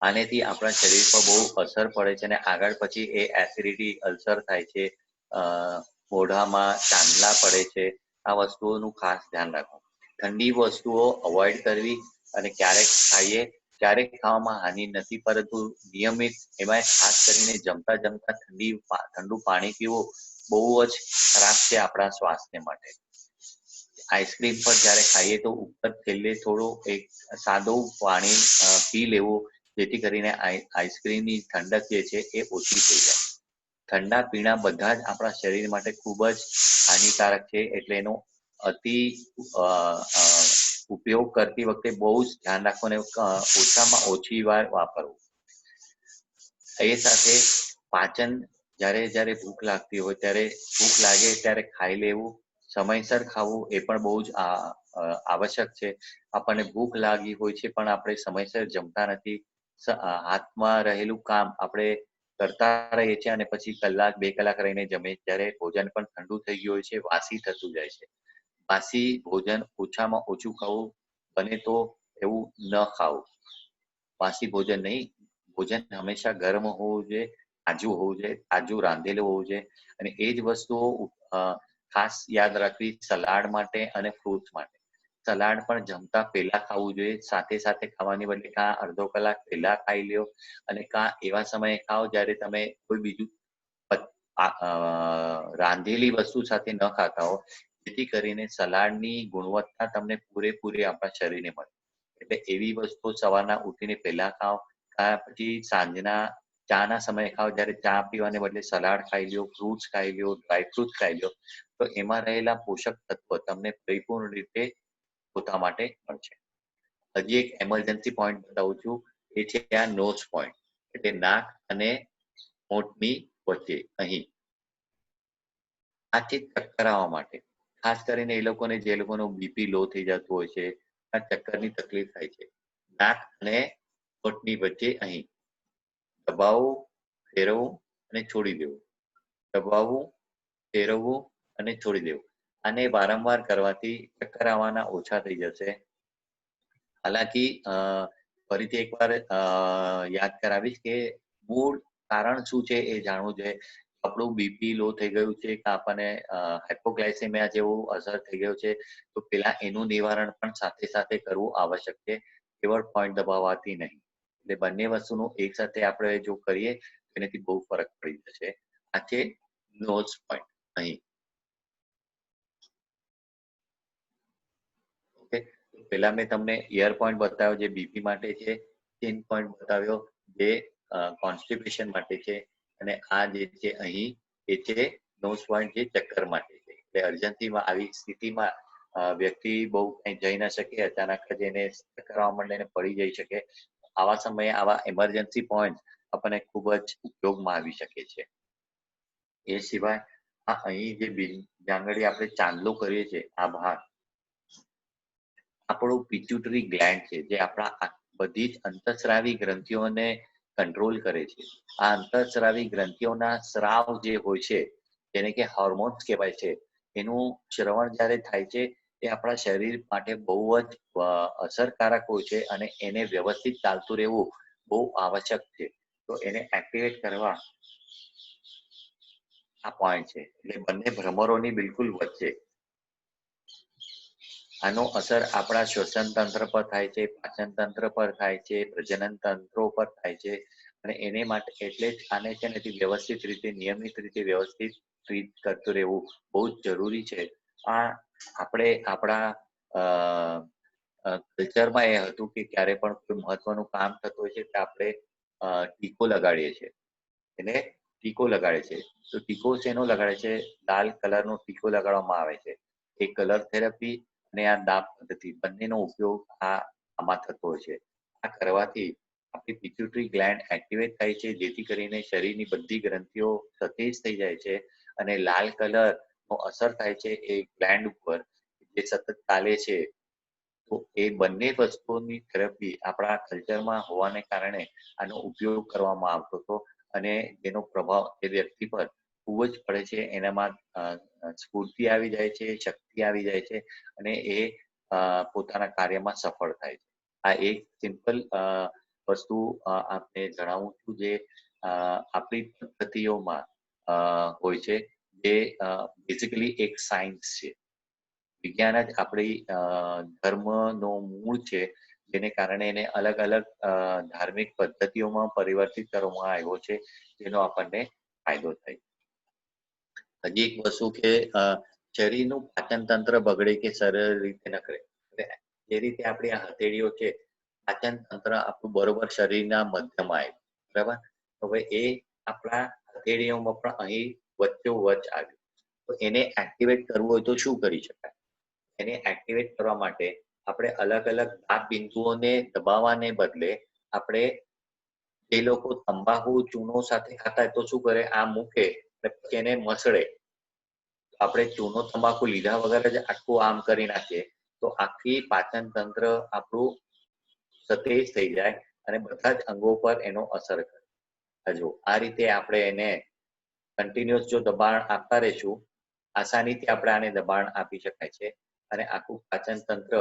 Speaker 1: આનેથી આપણા શરીર પર બહુ અસર પડે છે અને આગળ પછી એ એસિડિટી અલ્સર થાય છે, મોઢામાં ચાંદલા પડે છે. આ વસ્તુઓનું ખાસ ધ્યાન રાખવું. ઠંડી વસ્તુઓ અવોઇડ કરવી અને ક્યારેક ખાઈએ, ક્યારેક ખાવામાં હાનિ નથી, પરંતુ નિયમિત, એમાં ખાસ કરીને જમતા જમતા ઠંડુ પાણી પીવું બહુ જ ખરાબ છે આપણા સ્વાસ્થ્ય માટે. આઈસ્ક્રીમ પર જ્યારે ખાઈએ તો ઉપર છેલ્લે થોડું એક સાદું પાણી પી લેવું, જેથી કરીને આઈસ્ક્રીમની ઠંડક જે છે એ ઓછી થઈ જાય. ઠંડા પીણા બધા જ આપણા શરીર માટે ખૂબ જ હાનિકારક છે. એટલે એનો અતિ ઉપયોગ કરતી વખતે બહુ જ ધ્યાન રાખવું અને ઓછામાં ઓછી વાર વાપરવું. એ સાથે પાચન, જ્યારે જ્યારે ભૂખ લાગતી હોય ત્યારે ભૂખ લાગે ત્યારે ખાઈ લેવું, સમયસર ખાવું એ પણ બહુ જ આવશ્યક છે. આપણને ભૂખ લાગી હોય છે પણ આપણે સમયસર જમતા નથી. હાથમાં રહેલું કામ આપણે કરતા રહીએ છીએ અને પછી કલાક 2 કલાક રહીને જમીએ, ત્યારે ભોજન પણ ઠંડુ થઈ ગયું હોય છે, વાસી થતું જાય છે. વાસી ભોજન ઓછામાં ઓછું ખાવું, બને તો એવું ન ખાવું. વાસી ભોજન નહીં, ભોજન હંમેશા ગરમ હોવું જોઈએ, તાજું હોવું જોઈએ, તાજું રાંધેલું હોવું જોઈએ. અને એ જ વસ્તુઓ ખાસ યાદ રાખવી સલાડ માટે અને ફ્રૂટ્સ માટે. સલાડ પણ જમતા પહેલા ખાવું જોઈએ. સાથે સાથે ખાવાની બદલે કાં અડધો કલાક પહેલા ખાઈ લ્યો અને કાં એવા સમયે ખાઓ જ્યારે તમે કોઈ બીજું રાંધેલી વસ્તુ સાથે ન ખાતા હો, જેથી કરીને સલાડની ગુણવત્તા તમને પૂરેપૂરી આપણા શરીરને મળે. એટલે એવી વસ્તુઓ સવારના ઉઠીને પહેલા ખાઓ, કાં પછી સાંજના ચાના સમયે ખાઓ, જ્યારે ચા પીવાને બદલે સલાડ ખાઈ લ્યો, ફ્રૂટ્સ ખાઈ લ્યો, ડ્રાયફ્રૂટ્સ ખાઈ લ્યો, તો એમાં રહેલા પોષક તત્વો તમને પરિપૂર્ણ રીતે પોતા માટે મળશે. હજી એક એમરજન્સી પોઈન્ટ બતાવું છું, એ છે આ નોઝ પોઈન્ટ, એટલે નાક અને હોઠની વચ્ચે અહીં. આથી ચક્કર આવવા માટે ખાસ કરીને એ લોકોને જે લોકોનું બીપી લો થઈ જતું હોય છે, આ ચક્કરની તકલીફ થાય છે. નાક અને હોઠની વચ્ચે અહીં દબાવવું, ફેરવવું અને છોડી દેવું, દબાવવું, ફેરવવું અને છોડી દેવું. આને વારંવાર કરવાથી ચક્કર આવવાના ઓછા થઈ જશે. હાલાકી ફરીથી એકવાર યાદ કરાવીશ કે મૂળ કારણ શું છે એ જાણવું જોઈએ. આપણું બીપી લો થઈ ગયું છે કે આપણને હાઇપોગ્લાયસેમિયા જેવું અસર થઈ ગયું છે, તો પેલા એનું નિવારણ પણ સાથે સાથે કરવું આવશ્યક છે, કેવળ પોઈન્ટ દબાવવાથી નહીં. એટલે બંને વસ્તુનું એક સાથે આપણે જો કરીએ એનાથી બહુ ફરક પડી જશે. આ છે નોઝ પોઈન્ટ અહીં. ઓકે, પેલા મેં તમને ઇયર પોઈન્ટ બતાવ્યો જે બીપી માટે છે, ચિન પોઈન્ટ બતાવ્યો જે કોન્સ્ટિપેશન માટે છે, અને આ જે છે અહીં એ છે નોઝ પોઈન્ટ જે ચક્કર માટે છે. એટલે અર્જન્સીમાં આવી સ્થિતિમાં વ્યક્તિ બહુ કઈ જઈ ન શકે, અચાનક જ એને ચક્કર આવવા માંડે ને પડી જઈ શકે. આવા સમયે આવા એમરજન્સી પોઈન્ટ આપણને ખૂબ જ ઉપયોગમાં આવી શકે છે. એ સિવાય આ અહીં જે જાંગળી આપણે ચાંદલો કરીએ છીએ આ ભાગ આપણું પિટ્યુટરી ગ્લેન્ડ છે, જે આપણા બધી જ અંતઃસ્રાવી ગ્રંથિઓને કંટ્રોલ કરે છે. આ અંતઃસ્રાવી ગ્રંથિઓના સ્રાવ જે હોય છે જેને કે હોર્મોન્સ કહેવાય છે, એનું શ્રવણ જ્યારે થાય છે એ આપણા શરીર માટે બહુ જ અસરકારક હોય છે, અને એને વ્યવસ્થિત ચાલતું રહેવું બહુ આવશ્યક છે. તો એને એક્ટિવેટ કરવા આ પોઈન્ટ છે. એટલે બંને ભ્રમરોની બિલકુલ વચ્ચે. આનો અસર આપણા શ્વસન તંત્ર પર થાય છે, પાચન તંત્ર પર થાય છે, પ્રજનન તંત્રો પર થાય છે, અને એને માટે એટલે જ આને છે ને વ્યવસ્થિત રીતે નિયમિત રીતે વ્યવસ્થિત ટ્રીટ કરતું રહેવું બહુ જ જરૂરી છે. આ આપણે આપણા કલ્ચરમાં એ હતું કે ક્યારે પણ કોઈ મહત્વનું કામ થતું હોય છે તો આપણે ટીકો લગાડીએ છીએ, એને ટીકો લગાડે છે. તો ટીકો શેનો લગાડે છે? લાલ કલરનો ટીકો લગાડવામાં આવે છે. એ કલર થેરપી અને આ દાબ પદ્ધતિ બંનેનો ઉપયોગ આમાં થતો હોય છે. આ કરવાથી આપણી પિટ્યુટરી ગ્લેન્ડ એક્ટિવેટ થાય છે, જેથી કરીને શરીરની બધી ગ્રંથિઓ સતેજ થઈ જાય છે, અને લાલ કલર નો અસર થાય છે એ ગ્લેન્ડ ઉપર જે સતત ચાલે છે. તો એ બંને વસ્તુઓની થેરપી આપણા કલ્ચરમાં હોવાને કારણે આનો ઉપયોગ કરવામાં આવતો હતો, અને જેનો પ્રભાવ એ વ્યક્તિ પર ખૂબ જ પડે છે. એનામાં સ્ફૂર્તિ આવી જાય છે, શક્તિ આવી જાય છે, અને એ પોતાના કાર્યમાં સફળ થાય છે. આ એક સિમ્પલ વસ્તુ આપને જણાવું છું જે આપણી પદ્ધતિઓમાં હોય છે, જે બેઝિકલી એક સાયન્સ છે. વિજ્ઞાન જ આપણી ધર્મનો મૂળ છે, જેને કારણે એને અલગ અલગ ધાર્મિક પદ્ધતિઓમાં પરિવર્તિત કરવામાં આવ્યો છે, જેનો આપણને ફાયદો થાય. હજી એક વસ્તુ કે શરીરનું પાચન તંત્ર બગડે કે સરળ રીતે ન કરે, જે રીતે આપણી આ હથેળીઓ છે, પાચન તંત્ર આપણું બરોબર શરીરના મધ્યમાં આવે, બરાબર. હવે એ આપણા હથેળીઓમાં પણ અહીં વચ્ચોવચ્ચ આવ્યું, તો એને એક્ટિવેટ કરવું હોય તો શું કરી શકાય? એને એક્ટિવેટ કરવા માટે આપણે અલગ અલગ દાબ બિંદુઓને દબાવવાને બદલે આપણે જે લોકો તંબાકુ ચૂનો સાથે ખાતા હોય તો શું કરે? આ મૂકે પછી એને મસળે. આપણે ચૂનો તંબાકુ લીધા વગર જ આખું આમ કરી નાખીએ તો આખી પાચન તંત્ર આપણું સતેજ થઈ જાય, અને બધા જ અંગો પર એનો અસર કરે. હજુ આ રીતે આપણે એને કન્ટિન્યુઅસ જો દબાણ આપતા રહીશું, આસાનીથી આપણે આને દબાણ આપી શકાય છે, અને આખું પાચન તંત્ર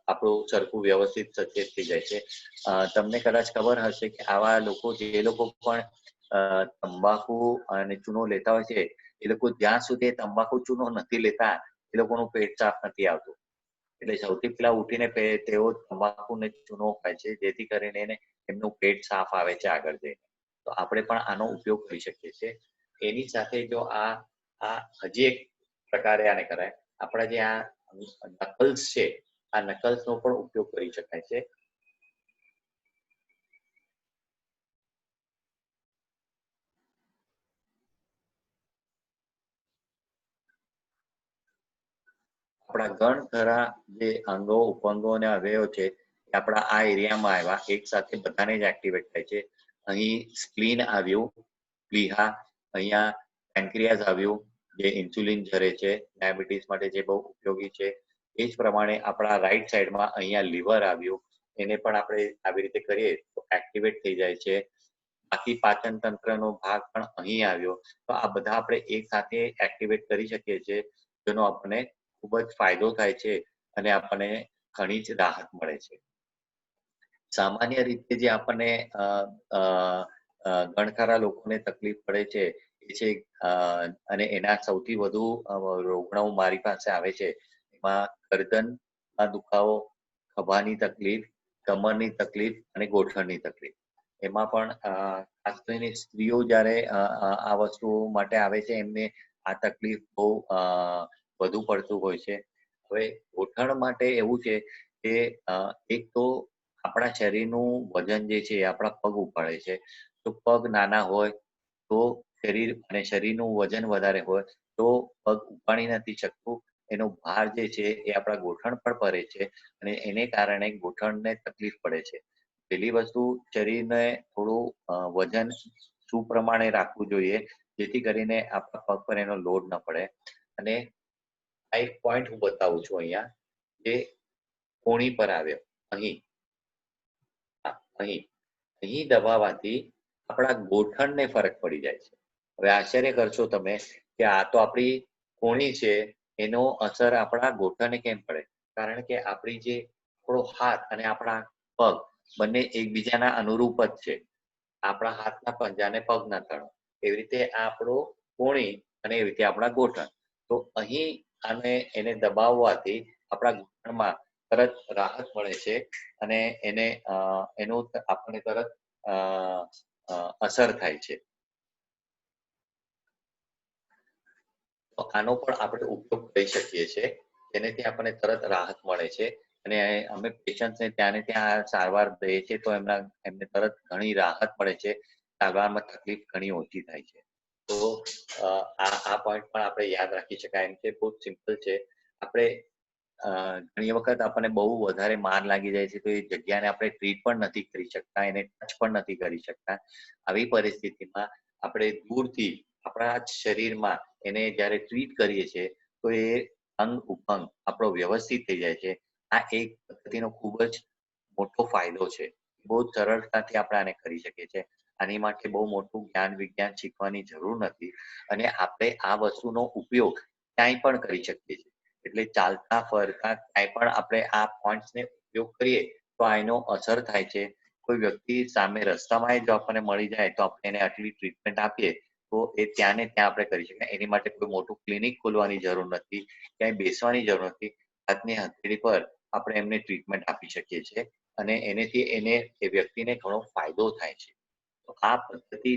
Speaker 1: આપણું સરખું વ્યવસ્થિત સચેત થઈ જાય છે. તમને કદાચ ખબર હશે કે આવા લોકો જે લોકો પણ તંબાકુ અને ચૂનો લેતા હોય છે, એ લોકો જ્યાં સુધી તંબાકુ ચૂનો નથી લેતા એ લોકોનું પેટ સાફ નથી આવતું. એટલે સૌથી પહેલા ઉઠીને તેઓ તંબાકુ ને ચૂનો ખાય છે, જેથી કરીને એમનું પેટ સાફ આવે છે આગળ જઈને. તો આપણે પણ આનો ઉપયોગ કરી શકીએ છીએ. એની સાથે જો આ હજી એક પ્રકારે આને કરાય, આપણા જે આ નકલ્સ છે, આ નકલ્સ નો પણ ઉપયોગ કરી શકાય છે. આપણા ઘણ ખરા જે અંગો, ઉપંગો અને અવયવો છે આપણા આ એરિયામાં આવ્યા, એક સાથે બધાને જ એક્ટિવેટ થાય છે. અહીં સ્પ્લીન આવ્યું, પ્લીહા, અહીંયા પેન્ક્રિયાઝ આવ્યું જે ઇન્સ્યુલિન ઝરે છે ડાયાબિટીસ માટે, જે બહુ ઉપયોગી છે. એ જ પ્રમાણે આપણા રાઈટ સાઈડમાં અહીંયા લીવર આવ્યું, એને પણ આપણે આવી રીતે કરીએ તો એક્ટિવેટ થઈ જાય છે. બાકી પાચન તંત્રનો ભાગ પણ અહીં આવ્યો, તો આ બધા આપણે એક સાથે એક્ટિવેટ કરી શકીએ છીએ, જેનો આપણને ખૂબ જ ફાયદો થાય છે અને આપણને ઘણી જ રાહત મળે છે. સામાન્ય રીતે જે આપણને ઘણખરા લોકોને તકલીફ પડે છે એ છે અને એના સૌથી વધુ રોગણાઓ મારી પાસે આવે છે, એમાં ગરદનમાં દુખાવો, ખભાની તકલીફ, કમરની તકલીફ અને ગોઠણની તકલીફ. એમાં પણ ખાસ કરીને સ્ત્રીઓ જ્યારે આ વસ્તુ માટે આવે છે એમને આ તકલીફ બહુ વધુ પડતું હોય છે. હવે ગોઠણ માટે એવું છે કે એક તો આપણા શરીરનું વજન જે છે એ આપણા પગ ઉપાડે છે. તો પગ નાના હોય તો શરીર અને શરીરનું વજન વધારે હોય તો પગ ઉપાડી નથી શકતું. એનો ભાર જે છે એ આપણા ગોઠણ પર પડે છે અને એને કારણે ગોઠણને તકલીફ પડે છે. પહેલી વસ્તુ, શરીરને થોડું વજન સુપ્રમાણે રાખવું જોઈએ, જેથી કરીને આપણા પગ પર એનો લોડ ન પડે. અને આ એક પોઈન્ટ હું બતાવું છું અહીંયા, જે કોણી પર આવ્યો, અહીં અહીં અહીં દબાવવાથી આપણા ગોઠણને ફરક પડી જાય છે. હવે આશ્ચર્ય કરશો તમે કે આ તો આપણી કોણી છે, એનો અસર આપણા ગોઠણને કેમ પડે? કારણ કે આપણી જે આપણો હાથ અને આપણા પગ બંને એકબીજાના અનુરૂપ જ છે. આપણા હાથના પંજા અને પગના તળો, એવી રીતે આ આપણો કોણી અને એવી રીતે આપણા ગોઠણ. તો અહીં આને એને દબાવવાથી આપણા ગોઠણમાં તરત રાહત મળે છે અને એનું આપણને તરત અસર થાય છે. તો આનો પણ આપણે ઉપયોગ કરી શકીએ છીએ, જેનેથી આપણને તરત રાહત મળે છે અને અમે પેશન્ટને ત્યાં ને ત્યાં સારવાર દઈએ છીએ તો એમને તરત ઘણી રાહત મળે છે, સારવારમાં તકલીફ ઘણી ઓછી થાય છે. તો આ પોઈન્ટ પણ આપણે યાદ રાખી શકાય એમ છે. બહુ સિમ્પલ છે. આપણે ઘણી વખત આપણને બહુ વધારે માર લાગી જાય છે તો એ જગ્યાને આપણે ટ્રીટ પણ નથી કરી શકતા, એને ટચ પણ નથી કરી શકતા. આવી પરિસ્થિતિમાં આપણે દૂરથી આપણા શરીરમાં એને જ્યારે ટ્રીટ કરીએ છીએ તો એ અંગ ઉપંગ આપણો વ્યવસ્થિત થઈ જાય છે. આ એક પદ્ધતિનો ખૂબ જ મોટો ફાયદો છે. બહુ સરળતાથી આપણે આને કરી શકીએ છીએ. આની માટે બહુ મોટું જ્ઞાન વિજ્ઞાન શીખવાની જરૂર નથી અને આપણે આ વસ્તુનો ઉપયોગ ક્યાંય પણ કરી શકીએ છીએ. એટલે ચાલતા ફરતા ક્યાંય પણ આપણે આ પોઈન્ટ્સને ઉપયોગ કરીએ તો એનો અસર થાય છે. કોઈ વ્યક્તિ સામે રસ્તામાં જો આપણને મળી જાય તો આપણે એને આટલી ટ્રીટમેન્ટ આપીએ તો એ ત્યાં ને ત્યાં આપણે કરી શકીએ. એની માટે કોઈ મોટું ક્લિનિક ખોલવાની જરૂર નથી, ક્યાંય બેસવાની જરૂર નથી. હાથની હથેળી પર આપણે એમને ટ્રીટમેન્ટ આપી શકીએ છીએ અને એનેથી એ વ્યક્તિને ઘણો ફાયદો થાય છે. તો આ પદ્ધતિ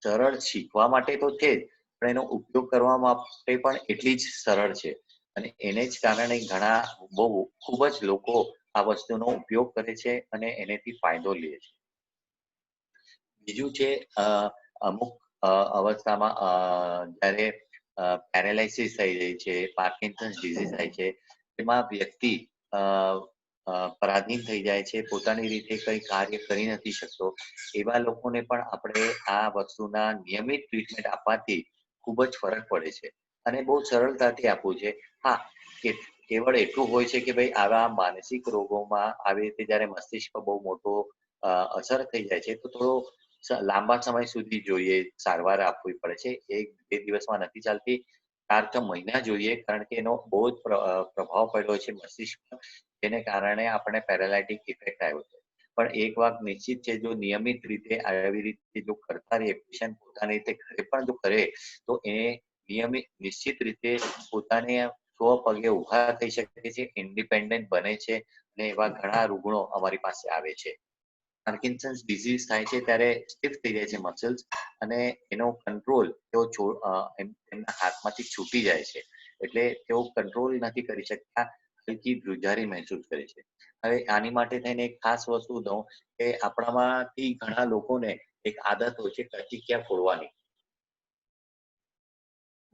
Speaker 1: સરળ શીખવા માટે તો છે જ, પણ એનો ઉપયોગ કરવા માટે પણ એટલી જ સરળ છે અને એને જ કારણે ઘણા ખૂબ જ લોકો આ વસ્તુનો ઉપયોગ કરે છે અને એનેથી ફાયદો લે છે. બીજું છે અમુક અવસ્થામાં જ્યારે પેરાલાઇસિસ થઈ જાય છે, પાર્કિન્સન્સ ડિઝીઝ થાય છે, એમાં વ્યક્તિ પરાધીન થઈ જાય છે, પોતાની રીતે કઈ કાર્ય કરી નથી શકતો. એવા લોકોને પણ આપણે આ વસ્તુના નિયમિત ટ્રીટમેન્ટ આપવાથી ખૂબ જ ફરક પડે છે અને બહુ સરળતાથી આપવું છે. હા, કેવળ એટલું હોય છે કે ભાઈ આવા માનસિક રોગોમાં આવી રીતે જયારે મસ્તિષ્ક પર બહુ મોટો અસર થઈ જાય છે તો થોડો લાંબા સમય સુધી જોઈએ સારવાર આપવી પડે છે. એક બે દિવસમાં નથી ચાલતી, 4-6 મહિના જોઈએ, કારણ કે એનો બહુ જ પ્રભાવ પડ્યો છે મસ્તિષ્ક પર, જેને કારણે આપણે પેરાલાઇટિક ઇફેક્ટ આવ્યો છે. પણ એક વાત નિશ્ચિત છે, જો નિયમિત રીતે આવી રીતે જો કરતા રહીએ, પેશન્ટ પોતાની રીતે ઘરે પણ જો કરે તો એ નિશ્ચિત રીતે પોતાને સ્વપગે ઉભા થઈ શકે છે, ઇન્ડિપેન્ડન્ટ બને છે અને એવા ઘણા રૂગણો અમારી પાસે આવે છે. પાર્કિન્સન્સ ડિઝીઝ થાય છે ત્યારે સ્ટીફ થઈ જાય છે મસલ્સ અને એનો કંટ્રોલ તેઓ એમના હાથમાંથી છૂટી જાય છે, એટલે તેઓ કંટ્રોલ નથી કરી શકતા, હલકી ધ્રુજારી મહેસૂસ કરે છે. હવે આની માટે થઈને એક ખાસ વસ્તુ દઉં કે આપણામાંથી ઘણા લોકોને એક આદત હોય છે ટચીકિયા ફોડવાની.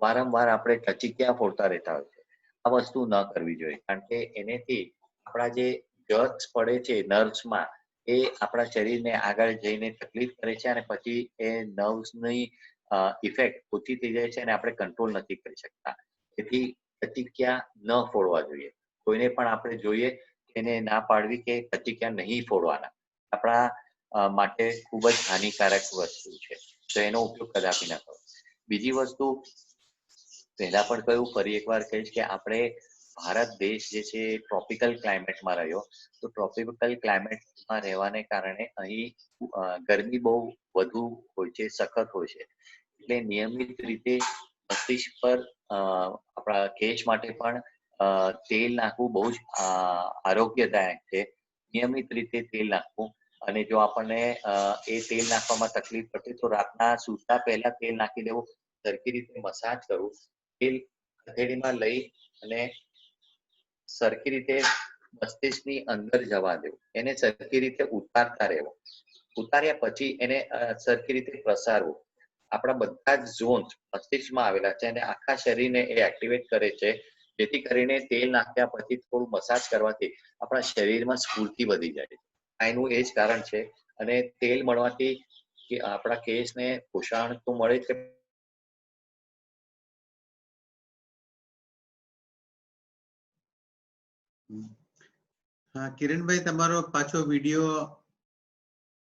Speaker 1: વારંવાર આપણે ટચીકિયા ફોડતા રહેતા હોય છે. આ વસ્તુ ન કરવી જોઈએ, કારણ કે એનેથી આપણા જે જર્ક્સ પડે છે નર્વ્સમાં એ આપણા શરીરને આગળ જઈને તકલીફ કરે છે અને પછી એ નર્વ્સની ઇફેક્ટ ઓછી થઈ જાય છે અને આપણે કંટ્રોલ નથી કરી શકતા. તેથી પ્રતિક્રિયા ન ફોડવા જોઈએ. કોઈને પણ આપણે જોઈએ એને ના પાડવી કે પ્રતિક્રિયા નહીં ફોડવાના, આપણા માટે ખૂબ જ હાનિકારક વસ્તુ છે, તો એનો ઉપયોગ કદાપી ના કરો. બીજી વસ્તુ પહેલા પણ કહ્યું, ફરી એકવાર કહીશ કે આપણે ભારત દેશ જે છે ટ્રોપિકલ ક્લાઇમેટમાં રહ્યો, તો ટ્રોપિકલ ક્લાઇમેટમાં રહેવાને કારણે અહીં ગરમી બહુ વધુ હોય છે, સખત હોય છે. એટલે નિયમિત રીતે મસ્તિષ્ક પર આપણા કેશ માટે પણ તેલ નાખવું બહુ જ આરોગ્યદાયક છે. નિયમિત રીતે તેલ નાખવું, અને જો આપણને એ તેલ નાખવામાં તકલીફ પડતી તો રાતના સૂતા પહેલા તેલ નાખી દેવું, સરખી રીતે મસાજ કરવું, તેલ હથેળીમાં લઈ અને સરખી રીતે મસ્તિષ્કની અંદર જવા દેવું, એને સરખી રીતે ઉતારતા રહેવું, ઉતાર્યા પછી એને સરખી રીતે પ્રસારવું. આપણા બધા જ ઝોન મસ્તિષ્કમાં આવેલા છે અને આખા શરીરને એ એક્ટિવેટ કરે છે, જેથી કરીને તેલ નાખ્યા પછી થોડું મસાજ કરવાથી આપણા શરીરમાં સ્ફૂર્તિ વધી જાય છે. એનું એ જ કારણ છે. અને તેલ મળવાથી આપણા કેશને પોષણ તો મળે છે.
Speaker 2: હા કિરણભાઈ, તમારો પાછો વિડિયો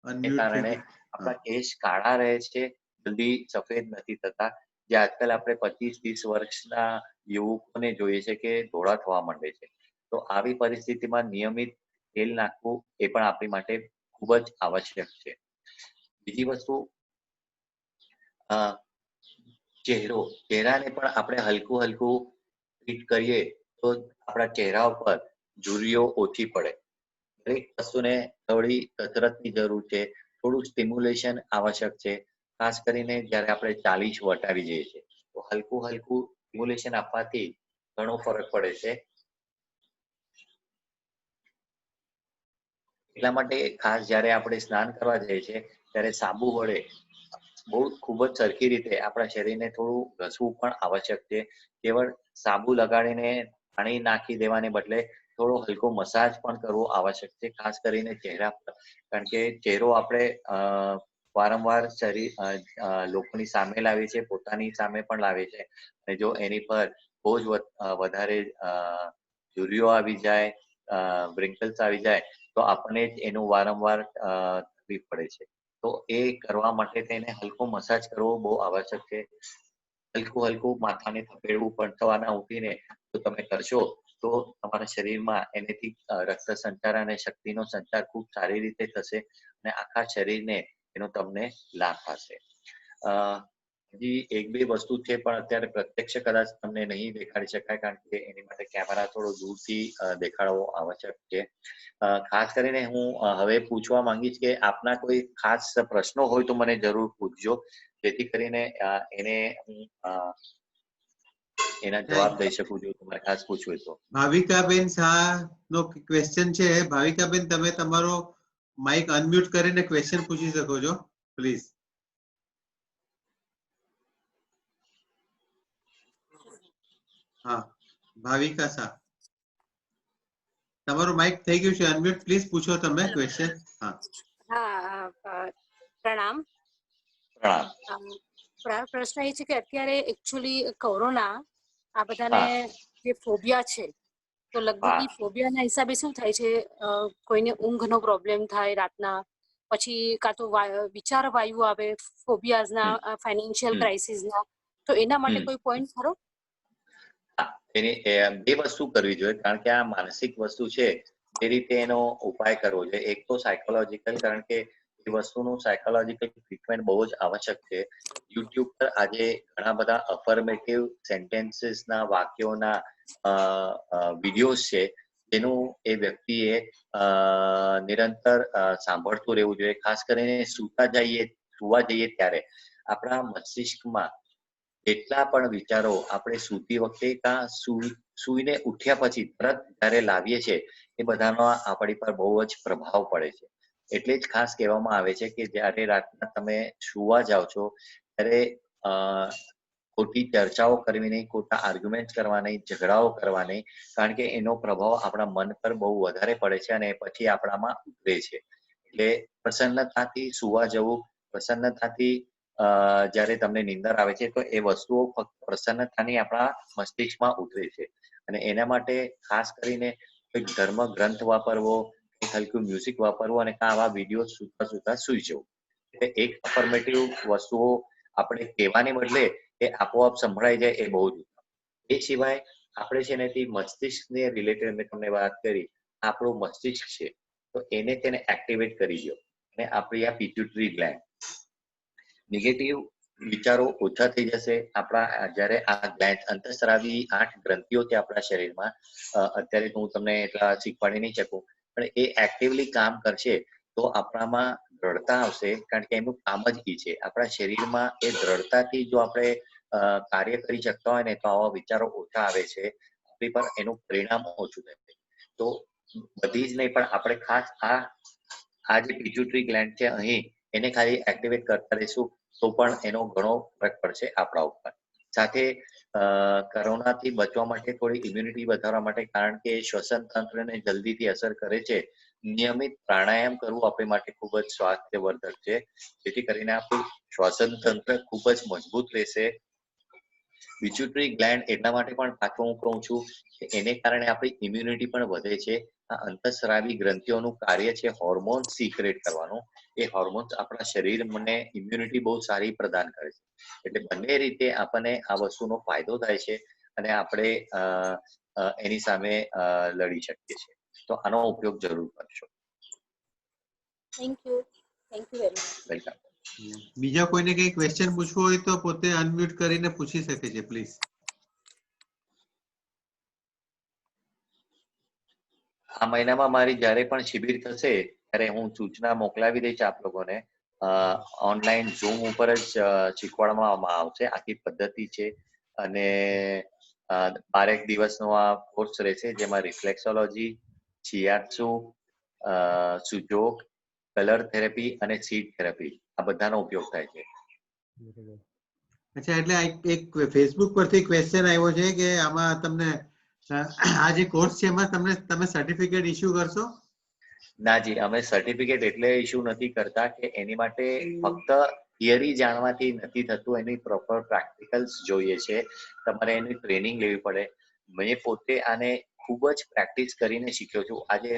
Speaker 2: અનમ્યુટ થઈ
Speaker 1: કારણે
Speaker 2: ગયો.
Speaker 1: આપણા કેશ કાળા રહે છે, જલ્દી સફેદ નથી થતા. જે આજકાલ આપણે 25-30 વર્ષના યુવકોને જોઈએ છે કે ધોળા થવા માંડે છે. તો આવી પરિસ્થિતિમાં નિયમિત તેલ નાખવું એ પણ આપણી માટે ખૂબ જ આવશ્યક છે. બીજી વસ્તુ, ચહેરાને પણ આપણે હલકું હલકું ટ્રીટ કરીએ તો આપણા ચહેરા ઉપર ઝુર્રીઓ ઓછી પડે. દરેક વસ્તુને થોડી કસરતની જરૂર છે, થોડું સ્ટિમ્યુલેશન આવશ્યક છે. ખાસ કરીને જ્યારે આપણે 40 વટાવી જઈએ છીએ, તો હલકું હલકું સ્ટિમ્યુલેશન આપવાથી ઘણો ફરક પડે છે. એટલા માટે ખાસ જ્યારે આપણે સ્નાન કરવા જઈએ છીએ ત્યારે સાબુ વડે ખૂબ જ સરખી રીતે આપણા શરીરને થોડું ઘસવું પણ આવશ્યક છે. કેવળ સાબુ લગાડીને પાણી નાખી દેવાને બદલે થોડો હલકો મસાજ પણ કરવો આવશ્યક છે, ખાસ કરીને ચહેરા પર. કારણ કે ચહેરો આપણે વારંવાર લોકોની સામે લાવીએ છીએ, પોતાની સામે પણ લાવીએ છીએ, અને જો એની પર બહુ જ વધારે ઝુર્રીઓ આવી જાય, વ્રિંકલ્સ આવી જાય, તો આપણને એનું વારંવાર તકલીફ પડે છે. તો એ કરવા માટે તેને હલકો મસાજ કરવો બહુ આવશ્યક છે. હલકું હલકું માથાને થપેડવું, પણ સવારના ઉઠીને જો તમે કરશો તો તમારા શરીરમાં એનેથી રક્ત સંચાર અને શક્તિનો સંચાર ખૂબ સારી રીતે થશે અને આખા શરીરને એનો તમને લાભ થશે. હજી એક બે વસ્તુ છે, પણ અત્યારે પ્રત્યક્ષ કદાચ તમને નહીં દેખાડી શકાય, કારણ કે એની માટે કેમેરા થોડો દૂરથી દેખાડવો આવશ્યક છે. ખાસ કરીને હું હવે પૂછવા માંગીશ કે આપના કોઈ ખાસ પ્રશ્નો હોય તો મને જરૂર પૂછજો, જેથી કરીને એને હું એના જવાબ દઈ શકું છું. તમારે ખાસ પૂછવું હોય તો.
Speaker 2: ભાવિકાબેન શાહ નો ક્વેશ્ચન છે. ભાવિકાબેન, તમે તમારો માઇક અનમ્યુટ કરીને ક્વેશ્ચન પૂછી શકો છો, પ્લીઝ. હા, ભાવિકા શાહ, તમારું માઇક થઈ ગયું છે અનમ્યુટ, પ્લીઝ પૂછો તમે ક્વેશ્ચન. હા
Speaker 4: હા, પ્રણામ. પ્રશ્ન એ છે કે અત્યારે એકચ્યુઅલી કોરોના આ બધાને જે ફોબિયા છે, તો લગભગ એ ફોબિયાના હિસાબે શું થાય છે, કોઈને ઊંઘનો પ્રોબ્લેમ થાય રાતના, પછી કાં તો વિચાર વાયુ આવે, ફોબિયાઝના, ફાઇનાન્શિયલ ક્રાઇસિસના, તો એના માટે કોઈ પોઈન્ટ ખરો?
Speaker 1: એની બે વસ્તુ કરવી જોઈએ, કારણ કે આ માનસિક વસ્તુ છે. એ રીતે એનો ઉપાય કરવો જોઈએ. એક તો સાયકોલોજીકલ, કારણ કે એ વસ્તુનું સાયકોલોજીકલ ટ્રીટમેન્ટ બહુ જ આવશ્યક છે. યુટ્યુબ પર આજે ઘણા બધા અફર્મેટિવ સેન્ટેન્સીસના, વાક્યોના વિડીયોઝ છે, જેનું એ વ્યક્તિએ નિરંતર સાંભળતું રહેવું જોઈએ. ખાસ કરીને સુવા જઈએ ત્યારે આપણા મસ્તિષ્કમાં જેટલા પણ વિચારો આપણે સૂતી વખતે કાં સૂઈને ઉઠ્યા પછી તરત જ્યારે લાવીએ છીએ, એ બધાનો આપણી પર બહુ જ પ્રભાવ પડે છે. એટલે જ ખાસ કહેવામાં આવે છે કે જ્યારે રાતના તમે સુવા જાઓ છો ત્યારે ખોટી ચર્ચાઓ કરવી નહીં, ખોટા આર્ગ્યુમેન્ટ કરવા નહીં, ઝઘડાઓ કરવા નહીં, કારણ કે એનો પ્રભાવ આપણા મન પર બહુ વધારે પડે છે અને પછી આપણામાં ઉતરે છે. એટલે પ્રસન્નતાથી સુવા જવું, પ્રસન્નતાથી જ્યારે તમને નીંદર આવે છે તો એ વસ્તુઓ ફક્ત પ્રસન્નતાની આપણા મસ્તિષ્કમાં ઉતરે છે. અને એના માટે ખાસ કરીને કોઈ ધર્મ ગ્રંથ વાપરવો, કંઈક હલકું મ્યુઝિક વાપરવું અને આવા વિડીયો સુતા સુતા સુઈ જવું. એટલે એક અફર્મેટિવ વસ્તુઓ આપણે કહેવાને બદલે એ આપોઆપ સંભળાઈ જાય એ બહુ જ ઉત્તમ. એ સિવાય આપણે છે ને તે મસ્તિષ્કને રિલેટેડ મેં તમને વાત કરી, આપણું મસ્તિષ્ક છે તો તેને એક્ટિવેટ કરી દો અને આપણી આ પિટ્યુટરી ગ્લેન્ડ, નેગેટિવ વિચારો ઓછા થઈ જશે. આપણા જ્યારે આ ગ્લેન્ડ અંતઃસ્રાવી 8 ગ્રંથિઓ છે આપણા શરીરમાં, અત્યારે હું તમને એટલા શીખવાડી નહીં શકું, પણ એ એક્ટિવલી કામ કરશે તો આપણામાં દ્રઢતા આવશે, કારણ કે એનું કામ જ એ છે. આપણા શરીરમાં એ દ્રઢતાથી જો આપણે કાર્ય કરી શકતા હોય ને તો આવા વિચારો ઓછા આવે છે, આપણી પર એનું પરિણામ ઓછું થાય છે. તો બધી જ નહીં પણ આપણે ખાસ આ જે પિટ્યુટરી ગ્લેન્ડ છે અહીં એને ખાલી એક્ટિવેટ કરતા રહીશું તો પણ એનો ઘણો ફરક પડશે આપણા ઉપર. સાથે કોરોનાથી બચવા માટે થોડી ઇમ્યુનિટી વધારવા માટે, કારણ કે શ્વસન તંત્રને જલ્દીથી અસર કરે છે, નિયમિત પ્રાણાયામ કરવું આપણી માટે ખૂબ જ સ્વાસ્થ્યવર્ધક છે, જેથી કરીને આપણું શ્વસન તંત્ર ખૂબ જ મજબૂત રહેશે. પિટ્યુટરી ગ્લેન્ડ એટલા માટે પણ પાછું હું કહું છું કે એને કારણે આપણી ઇમ્યુનિટી પણ વધે છે. આ અંતઃસ્રાવી ગ્રંથિઓનું કાર્ય છે હોર્મોન્સ સિક્રેટ કરવાનું. એ હોર્મોન્સ આપણા શરીરને ઇમ્યુનિટી બહુ સારી પ્રદાન કરે છે. એટલે બંને રીતે આપણને આ વસ્તુનો ફાયદો થાય છે અને આપણે એની સામે લડી શકીએ છીએ. તો આનો ઉપયોગ જરૂર કરશો.
Speaker 4: Thank you very much.
Speaker 1: Welcome.
Speaker 2: બીજા કોઈને કઈ ક્વેશ્ચન પૂછવો હોય તો પોતે અનમ્યુટ કરીને પૂછી શકે છે પ્લીઝ.
Speaker 1: આ મહિનામાં મારી જ્યારે પણ શિબિર થશે ત્યારે હું સૂચના મોકલાવી દઈશ આપ લોકોને. ઓનલાઈન ઝૂમ ઉપર જ શીખવાડવામાં આવશે. આખી પદ્ધતિ છે અને 12 દિવસનો આ કોર્સ રહેશે, જેમાં રિફ્લેક્સોલોજી, શિયાત્સુ, સુજોગ, કલર થેરેપી અને સીડ થેરેપી આ બધાનો ઉપયોગ થાય છે.
Speaker 2: અચ્છા, એટલે એક ફેસબુક પરથી ક્વેશ્ચન આવ્યો છે કે આમાં તમને આ જે કોર્સ છે એમાં તમે સર્ટિફિકેટ ઇશ્યુ કરશો?
Speaker 1: ના જી, અમે સર્ટિફિકેટ એટલે ઇશ્યુ નથી કરતા કે એની માટે ફક્ત થિયરી જાણવાથી નથી થતું, એની પ્રોપર પ્રેક્ટિકલ્સ જોઈએ છે. તમારે એની ટ્રેનિંગ લેવી પડે. મેં પોતે આને ખૂબ જ પ્રેક્ટિસ કરીને શીખ્યો છું. આજે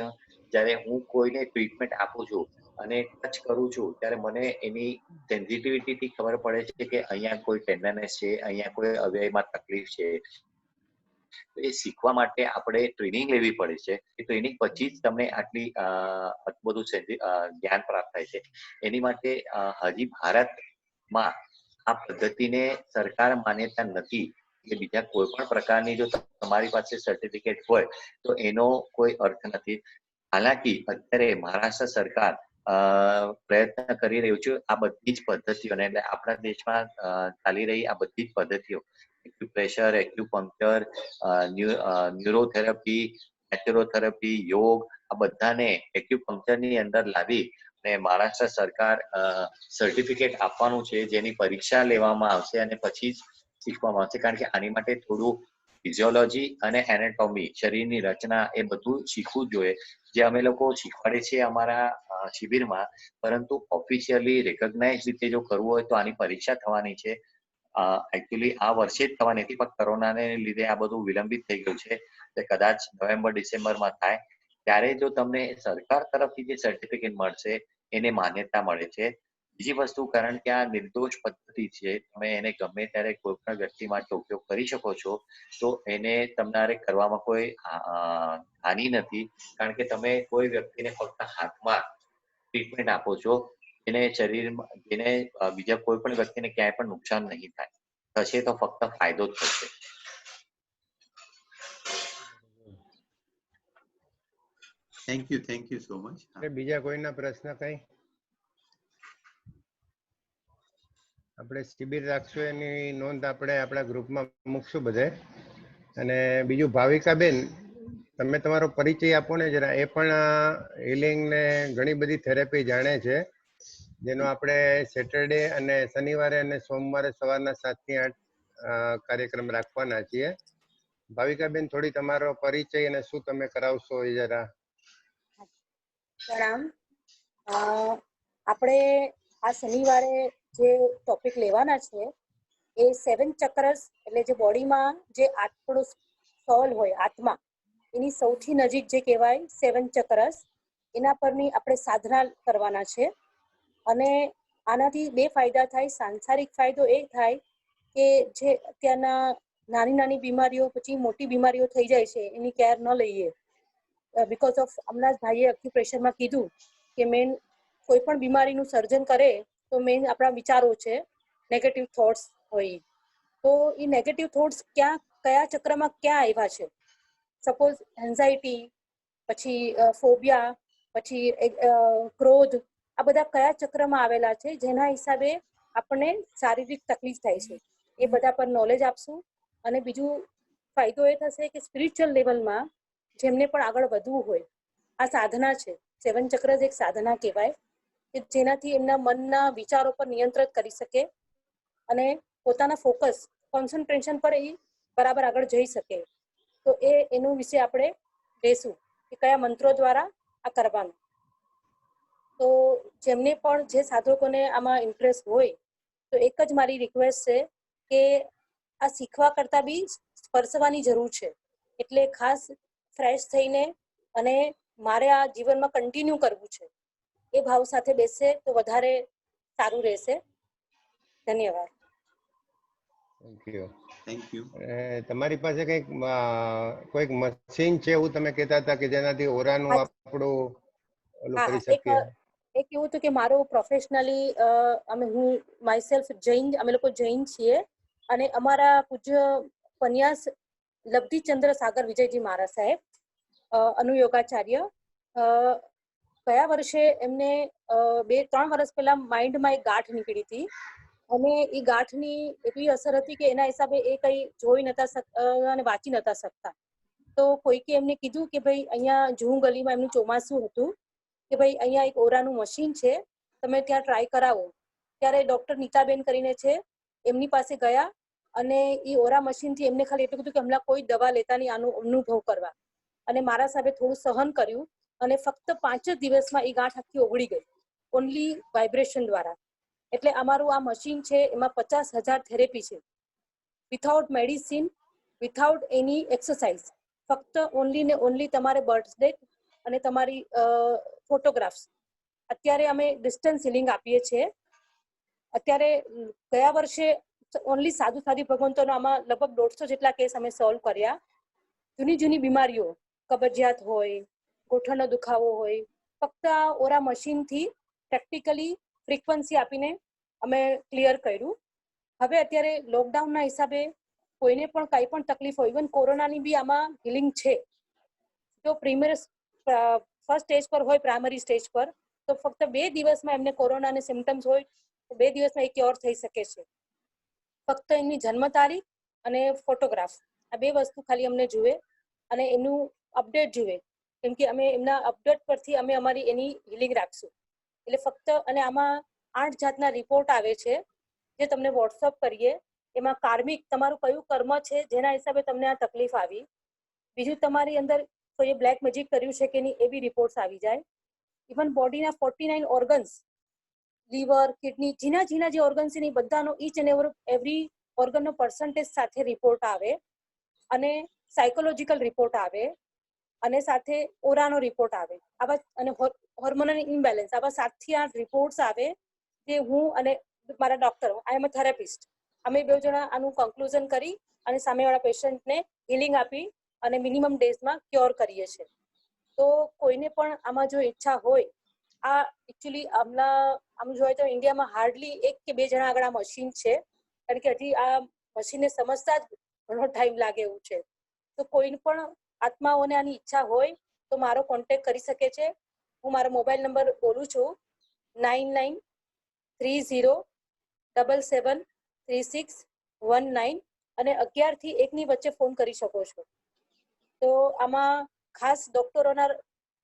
Speaker 1: જ્યારે હું કોઈને ટ્રીટમેન્ટ આપું છું અને ટચ કરું છું ત્યારે મને એની સેન્સિટિવિટીથી ખબર પડે છે કે અહીંયા કોઈ ટેન્ડરનેસ છે, અહીંયા કોઈ અવયવમાં તકલીફ છે. એ શીખવા માટે આપણે ટ્રેનિંગ લેવી પડે છે. એ ટ્રેનિંગ પછી જ તમને આટલી બધું જ્ઞાન પ્રાપ્ત થાય છે. એની માટે હજી ભારતમાં આ પદ્ધતિને સરકાર માન્યતા નથી કે બીજા કોઈ પણ પ્રકારની જો તમારી પાસે સર્ટિફિકેટ હોય તો એનો કોઈ અર્થ નથી. હાલાકી અત્યારે મહારાષ્ટ્ર સરકાર પ્રયત્ન કરી રહ્યું છે આ બધી જ પદ્ધતિઓને, એટલે આપણા દેશમાં ચાલી રહી આ બધી જ પદ્ધતિઓ, એક્યુપ્રેશર, એક્યુપંક્ચર, ન્યુરોથેરાપી, નેચરોથેરાપી, યોગ, આ બધાને એક્યુપંક્ચરની અંદર લાવી અને મહારાષ્ટ્ર સરકાર સર્ટિફિકેટ આપવાનું છે, જેની પરીક્ષા લેવામાં આવશે અને પછી જ શીખવામાં આવશે. કારણ કે આની માટે થોડું ફિઝિયોલોજી અને એનાટોમી, શરીરની રચના, એ બધું શીખવું જોઈએ, જે અમે લોકો શીખવાડીએ છીએ અમારા શિબિરમાં. પરંતુ ઓફિશિયલી રેકોગ્નાઇઝ રીતે જો કરવું હોય તો આની પરીક્ષા થવાની છે. એકચ્યુઅલી આ વર્ષે જ થવાની હતી, પણ કોરોનાને લીધે આ બધું વિલંબિત થઈ ગયું છે. એટલે કદાચ નવેમ્બર-ડિસેમ્બરમાં થાય ત્યારે જો તમને સરકાર તરફથી જે સર્ટિફિકેટ મળશે એને માન્યતા મળે છે. બીજી વસ્તુ, કારણ કે આ નિર્દોષ પદ્ધતિ છે, તમે એને ગમે ત્યારે કોઈ પણ વ્યક્તિ માટે ઉપયોગ કરી શકો છો, તો એને તમારે કરવામાં કોઈ હાનિ નથી. કારણ કે તમે કોઈ વ્યક્તિને ફક્ત હાથમાં ટ્રીટમેન્ટ આપો છો, એને શરીરમાં, જેને બીજા કોઈ પણ વ્યક્તિને ક્યાંય પણ નુકસાન નહીં થાય. થશે તો ફક્ત ફાયદો જ થશે.
Speaker 2: Thank you so much.
Speaker 3: બીજા કોઈના પ્રશ્ન કઈ? આપણે શિબિર રાખશું એની નોંધ આપણે આપણા ગ્રુપમાં મૂકશું બધે. અને બીજું, ભાવિકાબેન, તમે તમારો પરિચય આપો ને જરા. એ પણ હિલિંગ ને ઘણી બધી થેરેપી જાણે છે, જેનો આપણે સેટરડે અને શનિવારે અને સોમવારે સવારના 7 થી 8 કાર્યક્રમ રાખવાના છીએ. ભાવિકાબેન, થોડી તમારો પરિચય અને શું તમે કરાવશો એ જરા.
Speaker 4: પ્રણામ. આપણે આ શનિવારે જે ટોપિક લેવાના છે એ 7 ચક્રસ, એટલે જે બોડીમાં જે આપણો સોલ હોય, આત્મા, એની સૌથી નજીક જે કહેવાય 7 ચક્રસ, એના પરની આપણે સાધના કરવાના છે. અને આનાથી 2 ફાયદા થાય. સાંસારિક ફાયદો એ થાય કે જે અત્યારના નાની બીમારીઓ પછી મોટી બીમારીઓ થઈ જાય છે એની કેર ન લઈએ, બીકોઝ ઓફ હમણાં જ ભાઈએ એક્યુપ્રેશરમાં કીધું કે મેઇન કોઈ પણ બીમારીનું સર્જન કરે તો મેઇન આપણા વિચારો છે, નેગેટિવ થોટ્સ હોય. તો એ નેગેટિવ થોટ્સ કયા ચક્રમાં ક્યાં આવ્યા છે? સપોઝ એન્ઝાઇટી, પછી ફોબિયા, પછી ક્રોધ, આ બધા કયા ચક્રમાં આવેલા છે જેના હિસાબે આપણને શારીરિક તકલીફ થાય છે? એ બધા પર નોલેજ આપશું. અને બીજું ફાયદો એ થશે કે સ્પિરિચ્યુઅલ લેવલમાં જેમને પણ આગળ વધવું હોય, આ સાધના છે. 7 ચક્ર એક સાધના કહેવાય કે જેનાથી એમના મનના વિચારો પર નિયંત્રિત કરી શકે અને પોતાના ફોકસ, કોન્સન્ટ્રેશન પર એ બરાબર આગળ જઈ શકે. તો એનું વિશે આપણે લેશું કે કયા મંત્રો દ્વારા આ કરવાનું. તો જેમને પણ, જે સાધકોને આમાં ઇન્ટરેસ્ટ હોય, તો એક જ મારી રિક્વેસ્ટ છે કે આ શીખવા કરતા બી સ્પર્શવાની જરૂર છે. એટલે ખાસ ફ્રેશ થઈને અને મારે આ જીવનમાં કન્ટિન્યુ કરવું છે એ ભાવ સાથે બેસે તો વધારે સારું રહેશે. ધન્યવાદ.
Speaker 2: Thank you.
Speaker 3: તમારી પાસે કોઈક મશીન છે એવું તમે કહેતા હતા કે જેનાથી ઓરાનું આપણું ઓલું કરી શકીએ?
Speaker 4: એક એવું હતું કે મારો પ્રોફેશનલી હું માયસેલ્ફ જૈન, અમે લોકો જૈન છીએ અને અમારા પૂજ્ય પન્યાસ લબ્ધિચંદ્ર સાગર વિજયજી મહારાજ સાહેબ અનુયોગાચાર્ય, ગયા વર્ષે એમને 2-3 વર્ષ પહેલા માઇન્ડમાં એક ગાંઠ નીકળી હતી અને એ ગાંઠની એટલી અસર હતી કે એના હિસાબે એ કંઈ જોઈ નતા શકતા અને વાંચી નતા શકતા. તો કોઈકે એમને કીધું કે ભાઈ અહીંયા જૂ ગલીમાં એમનું ચોમાસું હતું કે ભાઈ અહીંયા એક ઓરાનું મશીન છે, તમે ત્યાં ટ્રાય કરાવો. ત્યારે ડોક્ટર નીતાબેન કરીને છે, એમની પાસે ગયા અને એ ઓરા મશીનથી એમને ખાલી એટલું કીધું કે હમણાં કોઈ દવા લેતા નહીં, આનો અનુભવ કરવા. અને મારા સાહેબે થોડું સહન કર્યું અને ફક્ત 5 જ દિવસમાં એ ગાંઠ આખી ઓગળી ગઈ, ઓનલી વાઇબ્રેશન દ્વારા. એટલે અમારું આ મશીન છે એમાં 50,000 થેરેપી છે, વિથઆઉટ મેડિસિન, વિથઆઉટ એની એક્સરસાઇઝ. ફક્ત ઓનલી ને ઓનલી તમારે બર્થ ડેટ અને તમારી ફોટોગ્રાફ્સ. અત્યારે અમે ડિસ્ટન્સ હિલિંગ આપીએ છીએ. અત્યારે ગયા વર્ષે ઓનલી સાદી ભગવંતોનો આમાં લગભગ 150 જેટલા કેસ અમે સોલ્વ કર્યા. જૂની બીમારીઓ, કબજિયાત હોય, ગોઠણનો દુખાવો હોય, ફક્ત આ ઓરા મશીનથી પ્રેક્ટિકલી ફ્રીક્વન્સી આપીને અમે ક્લિયર કર્યું. હવે અત્યારે લોકડાઉનના હિસાબે કોઈને પણ કાંઈ પણ તકલીફ હોય, ઇવન કોરોનાની બી આમાં હિલિંગ છે. તો ફર્સ્ટ સ્ટેજ પર હોય, પ્રાઇમરી સ્ટેજ પર, તો ફક્ત 2 દિવસમાં એમને કોરોનાને સિમ્ટમ્સ હોય તો 2 દિવસમાં એ ક્યોર થઈ શકે છે. ફક્ત એમની જન્મ તારીખ અને ફોટોગ્રાફ, આ 2 વસ્તુ ખાલી અમને જુએ અને એનું અપડેટ જુએ, કેમ કે અમે એમના અપડેટ પરથી અમે અમારી એની હિલિંગ રાખશું. એટલે ફક્ત, અને આમાં 8 જાતના રિપોર્ટ આવે છે જે તમને વોટ્સઅપ કરીએ. એમાં કાર્મિક, તમારું કયું કર્મ છે જેના હિસાબે તમને આ તકલીફ આવી. બીજું, તમારી અંદર કોઈએ બ્લેક મેજિક કર્યું છે કે નહીં એ બી રિપોર્ટ્સ આવી જાય. ઇવન બોડીના 49 ઓર્ગન્સ, લીવર, કિડની, જીના જે ઓર્ગન્સ છે એ બધાનો ઈચ એન્ડ એવરી ઓર્ગનનો પર્સન્ટેજ સાથે રિપોર્ટ આવે અને સાયકોલોજીકલ રિપોર્ટ આવે અને સાથે ઓરાનો રિપોર્ટ આવે. આવા અને હોર્મોનલ ઇમ્બેલેન્સ, આવા 7 થી 8 રિપોર્ટ્સ આવે જે હું અને મારા ડોક્ટર, આઈ એમ અ થેરાપિસ્ટ, અમે 2 જણા આનું કન્ક્લુઝન કરી અને સામેવાળા પેશન્ટને હિલિંગ આપી અને મિનિમમ ડેઝમાં ક્યોર કરીએ છીએ. તો કોઈને પણ આમાં જો ઈચ્છા હોય, આ એકચ્યુઅલી આમ જોઈએ તો ઇન્ડિયામાં હાર્ડલી 1 કે 2 જણા આગળ આ મશીન છે, કારણ કે હજી આ મશીનને સમજતા જ ઘણો ટાઈમ લાગે એવું છે. તો કોઈ પણ આત્માઓને આની ઈચ્છા હોય તો મારો કોન્ટેક્ટ કરી શકે છે. હું મારો મોબાઈલ નંબર બોલું છું, 9930773619 અને 11 થી 1 ની વચ્ચે ફોન કરી શકો છો. તો આમાં ખાસ ડોક્ટરોના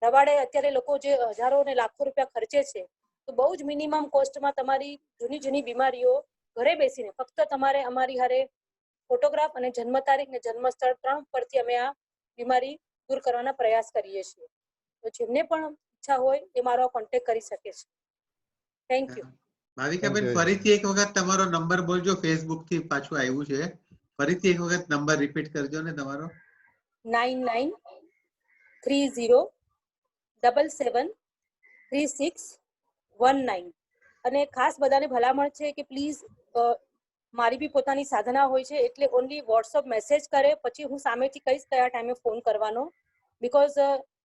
Speaker 4: રવાડે અત્યારે લોકો જે હજારો અને લાખો રૂપિયા ખર્ચે છે, તો બહુ જ મિનિમમ કોસ્ટમાં તમારી જૂની બીમારીઓ ઘરે બેસીને ફક્ત તમારે અમારી હારે ફોટોગ્રાફ અને જન્મ તારીખ ને જન્મ સ્થળ 3 પરથી અમે આ બીમારી દૂર કરવાના પ્રયાસ કરીએ છીએ. તો જેમને પણ ઈચ્છા હોય એ મારો કોન્ટેક્ટ કરી શકે છે. Thank you.
Speaker 2: ભાવિકાબેન ફરીથી એક વખત તમારો નંબર બોલજો. ફેસબુક થી પાછું આવ્યું છે. ફરીથી એક વખત નંબર રિપીટ કરજો ને તમારો.
Speaker 4: 9930773619. અને ખાસ બધાને ભલામણ છે કે પ્લીઝ મારી બી પોતાની સાધના હોય છે એટલે ઓનલી વોટ્સઅપ મેસેજ કરે પછી હું સામેથી કહીશ કયા ટાઈમે ફોન કરવાનો. બીકોઝ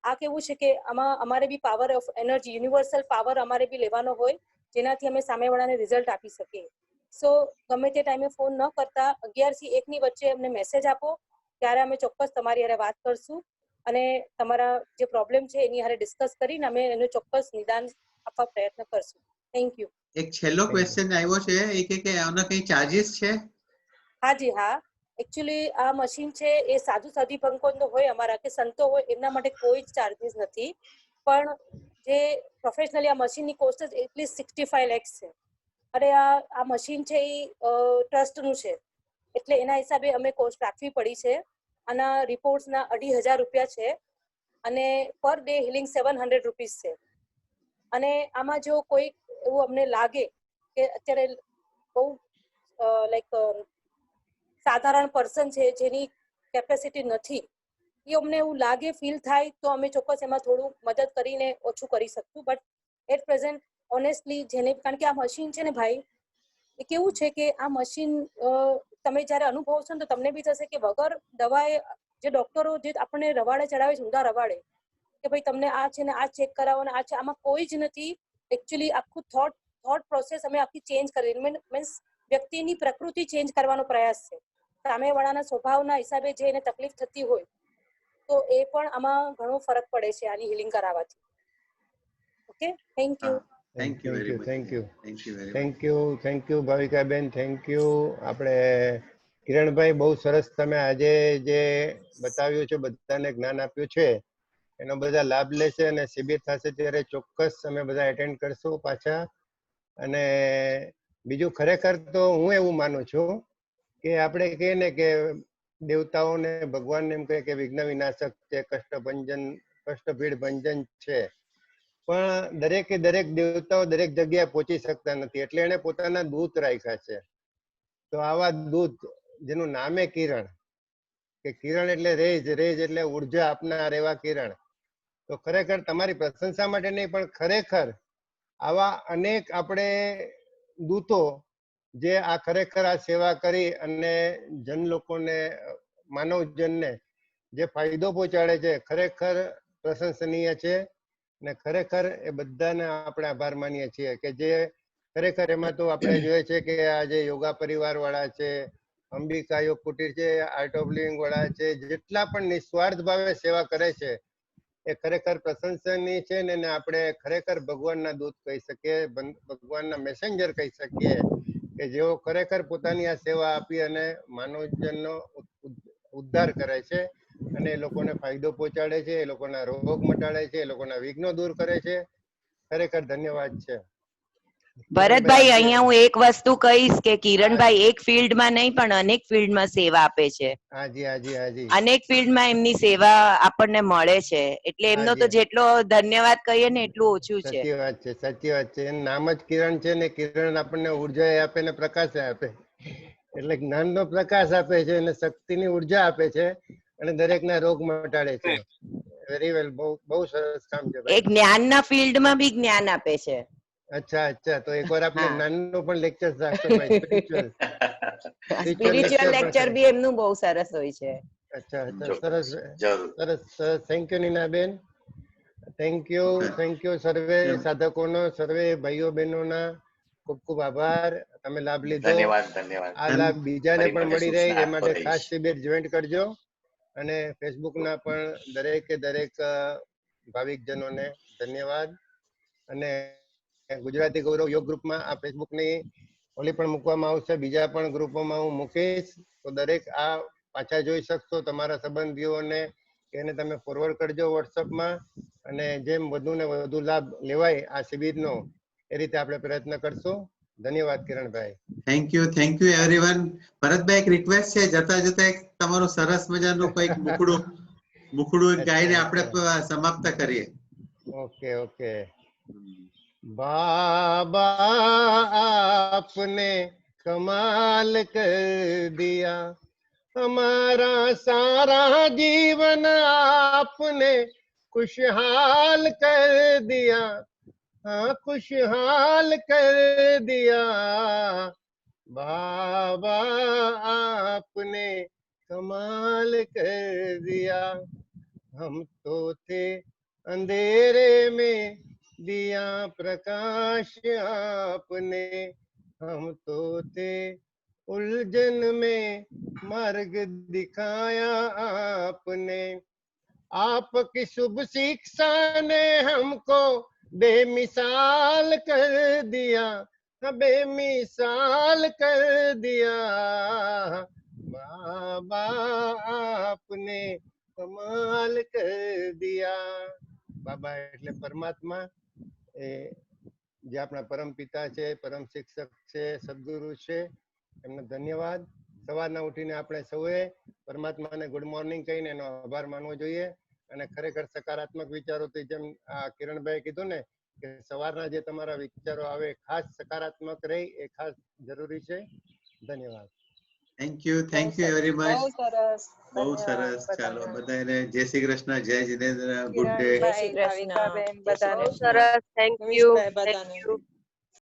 Speaker 4: આ કેવું છે કે આમાં અમારે બી power of energy universal power અમારે બી લેવાનો હોય જેનાથી અમે સામેવાળાને રિઝલ્ટ આપી શકીએ. સો ગમે તે ટાઈમે ફોન ન કરતા 11 થી 1 ની વચ્ચે અમને મેસેજ આપો ત્યારે અમે ચોક્કસ તમારી હારે વાત કરશું અને તમારા જે પ્રોબ્લેમ છે એની હારે ડિસ્કસ કરીને અમે એનું ચોક્કસ નિદાન આપવા પ્રયત્ન કરશું. Thank you.
Speaker 2: એક છેલ્લો ક્વેશ્ચન આવ્યો છે એ કે આના કઈ ચાર્જીસ છે?
Speaker 4: હાજી હા, એકચ્યુઅલી આ મશીન છે એ સાધુ સાધી ભંકોનો હોય અમારા કે સંતો હોય એમના માટે કોઈ જ ચાર્જીસ નથી, પણ જે પ્રોફેશનલી આ મશીનની કોસ્ટ જ એટલીસ્ટ 65 lakhs છે અને આ મશીન છે એ ટ્રસ્ટનું છે એટલે એના હિસાબે અમે કોસ્ટ રાખવી પડી છે. આના રિપોર્ટ્સના 2,500 રૂપિયા છે અને પર ડે હિલિંગ 700 રૂપીસ છે. અને આમાં જો કોઈ એવું અમને લાગે કે અત્યારે બહુ લાઈક સાધારણ પર્સન છે જેની કેપેસિટી નથી એ અમને એવું લાગે ફીલ થાય તો અમે ચોક્કસ એમાં થોડું મદદ કરીને ઓછું કરી શકશું. બટ એટ પ્રેઝન્ટ ઓનેસ્ટલી જેને કારણ કે આ મશીન છે ને ભાઈ એ કેવું છે કે આ મશીન તમે જ્યારે અનુભવશો ને તો તમને બી થશે કે વગર દવાએ જે ડોક્ટરો જે આપણને રવાડે ચડાવે છે ઊંધા રવાડે કે ભાઈ તમને આ છે ને આ ચેક કરાવો ને આ છે, આમાં કોઈ જ નથી. એકચ્યુઅલી આખું થોટ પ્રોસેસ અમે આખી ચેન્જ કરી મીન્સ વ્યક્તિની પ્રકૃતિ ચેન્જ કરવાનો પ્રયાસ છે. સામેવાળાના સ્વભાવના હિસાબે જે એને તકલીફ થતી હોય તો એ પણ આમાં ઘણો ફરક પડે છે આની હિલિંગ કરાવવાથી. Okay, thank you.
Speaker 2: Thank you very much.
Speaker 3: Thank you
Speaker 2: thank you very much.
Speaker 3: Thank you Bhavikaben, thank you. આપણે કિરણભાઈ બહુ સરસ તમે આજે જે બતાવ્યું છે બધાને જ્ઞાન આપ્યું છે એનો બધા લાભ લેશે અને શિબિર થશે ત્યારે ચોક્કસ અમે બધા એટેન્ડ કરશું પાછા. અને બીજું ખરેખર તો હું એવું માનું છું કે આપણે કહીએ ને કે દેવતાઓને ભગવાનને એમ કહે કે વિઘ્ન વિનાશક છે, કષ્ટભીડ ભંજન છે, પણ દરેકે દરેક દેવતાઓ દરેક જગ્યાએ પહોંચી શકતા નથી એટલે એને પોતાના દૂત રાખ્યા છે. તો આવા દૂત જેનું નામે કિરણ, કે કિરણ એટલે રેજ, રેજ એટલે ઉર્જા આપનાર એવા કિરણ. તો ખરેખર તમારી પ્રશંસા માટે નહીં પણ ખરેખર આવા અનેક આપણે દૂતો જે આ ખરેખર આ સેવા કરી અને જન લોકોને માનવજનને જે ફાયદો પહોંચાડે છે ખરેખર પ્રશંસનીય છે. ને ખરેખર એ બધાને આપણે આભાર માનીએ છીએ કે જે ખરેખર એમાં તો આપણે જોઈએ છે કે આ જે યોગા પરિવાર વાળા છે, અંબિકા યોગ કુટીર છે, આર્ટ ઓફ લિવિંગ વાળા છે, જેટલા પણ નિસ્વાર્થ ભાવે સેવા કરે છે એ ખરેખર પ્રશંસનીય છે ને આપણે ખરેખર ભગવાનના દૂત કહી શકીએ, ભગવાનના મેસેન્જર કહી શકીએ કે જેઓ ખરેખર પોતાની આ સેવા આપી અને માનવજનનો ઉદ્ધાર કરે છે અને એ લોકોને ફાયદો પહોંચાડે છે, એ લોકોના રોગ મટાડે છે, એ લોકોના વિઘ્નો દૂર કરે છે. ખરેખર ધન્યવાદ છે.
Speaker 5: ભરતભાઈ, અહીંયા હું એક વસ્તુ કહીશ કે કિરણભાઈ એક ફિલ્ડમાં નહીં પણ અનેક ફિલ્ડમાં સેવા આપે છે.
Speaker 3: હાજી હાજી હાજી.
Speaker 5: અનેક ફિલ્ડમાં એમની સેવા આપણને મળે છે એટલે એમનો તો જેટલો ધન્યવાદ કહીએ ને એટલું ઓછું છે.
Speaker 3: સાચી વાત છે, સાચી વાત છે. એનું નામ જ કિરણ છે ને કિરણ આપણને ઉર્જા આપે ને પ્રકાશ આપે એટલે જ્ઞાનનો પ્રકાશ આપે છે અને શક્તિની ઉર્જા આપે છે અને દરેકના રોગ મટાડે છે. વેરી વેલ, બહુ સરસ કામ છે ભાઈ.
Speaker 5: એક જ્ઞાનના ફિલ્ડમાં બી જ્ઞાન આપે છે.
Speaker 3: અચ્છા અચ્છા, તો એકવાર આપણે જ્ઞાનનો પણ લેક્ચર રાખશો ભાઈ,
Speaker 5: સ્પિરિચ્યુઅલ લેક્ચર બી એમનું બહુ સરસ હોય છે.
Speaker 3: અચ્છા અચ્છા, સરસ સરસ સરસ. થેન્ક યુ નીનાબેન, થેન્ક યુ સર્વે સાધકોનો, સર્વે ભાઈઓ બહેનોના ખૂબ ખૂબ આભાર. તમે લાભ લીધો.
Speaker 1: ધન્યવાદ ધન્યવાદ.
Speaker 3: આ લાભ બીજાને પણ મળી રહે એ માટે
Speaker 1: રહીશ.
Speaker 3: ખાસ શિબિર જોઈન્ટ કરજો અને ફેસબુકના પણ દરેકે દરેક ભાવિકજનોને ધન્યવાદ. અને ગુજરાતી ગૌરવ યોગ ગ્રુપમાં આ ફેસબુકની ઓલી પણ મૂકવામાં આવશે, બીજા પણ ગ્રુપોમાં હું મૂકીશ તો દરેક આ પાછા જોઈ શકશો. તમારા સંબંધીઓને એને તમે ફોરવર્ડ કરજો વોટ્સઅપમાં અને જેમ વધુ ને વધુ લાભ લેવાય આ શિબિરનો એ રીતે આપણે પ્રયત્ન કરશું. ધન્યવાદ Kiranbhai.
Speaker 2: Thank you everyone. Bharatbhai, એક રિક્વેસ્ટ છે, જતા જતા એક તમારું સરસ મજાનું કઈક મુખડું ગાઈને આપણે સમાપ્ત કરીએ.
Speaker 3: Okay okay.
Speaker 1: હમ.
Speaker 3: बाबा आपने कमाल कर दिया, हमारा सारा जीवन आपने खुशहाल कर दिया, हाँ खुशहाल कर दिया. बाबा आपने कमाल कर दिया. हम तो थे अंधेरे में, दिया प्रकाश आपने. हम तो थे उलझन में, मार्ग दिखाया आपने. आपकी शुभ शिक्षा ने हमको बेमिसाल कर दिया, बेमिसाल कर दिया. बाबा आपने कमाल कर दिया. બાબા એટલે પરમાત્મા, એ જે આપણા પરમ પિતા છે, પરમ શિક્ષક છે, સદગુરુ છે, એમને ધન્યવાદ. સવારના ઉઠીને આપણે સૌએ પરમાત્માને ગુડ મોર્નિંગ કહીને એનો આભાર માનવો જોઈએ. અને ખરેખર સકારાત્મક વિચારોથી, જેમ આ કિરણભાઈ કીધું ને કે સવારના જે તમારા વિચારો આવે ખાસ સકારાત્મક રહી, એ ખાસ જરૂરી છે. ધન્યવાદ.
Speaker 2: Thank you very much. બહુ સરસ. ચાલો બધાને જય શ્રી કૃષ્ણ, જય જિનેન્દ્ર, ગુડ ડે.
Speaker 6: જય શ્રી કૃષ્ણ.
Speaker 7: બધાને
Speaker 6: બહુ સરસ. Thank you.
Speaker 7: બધાને.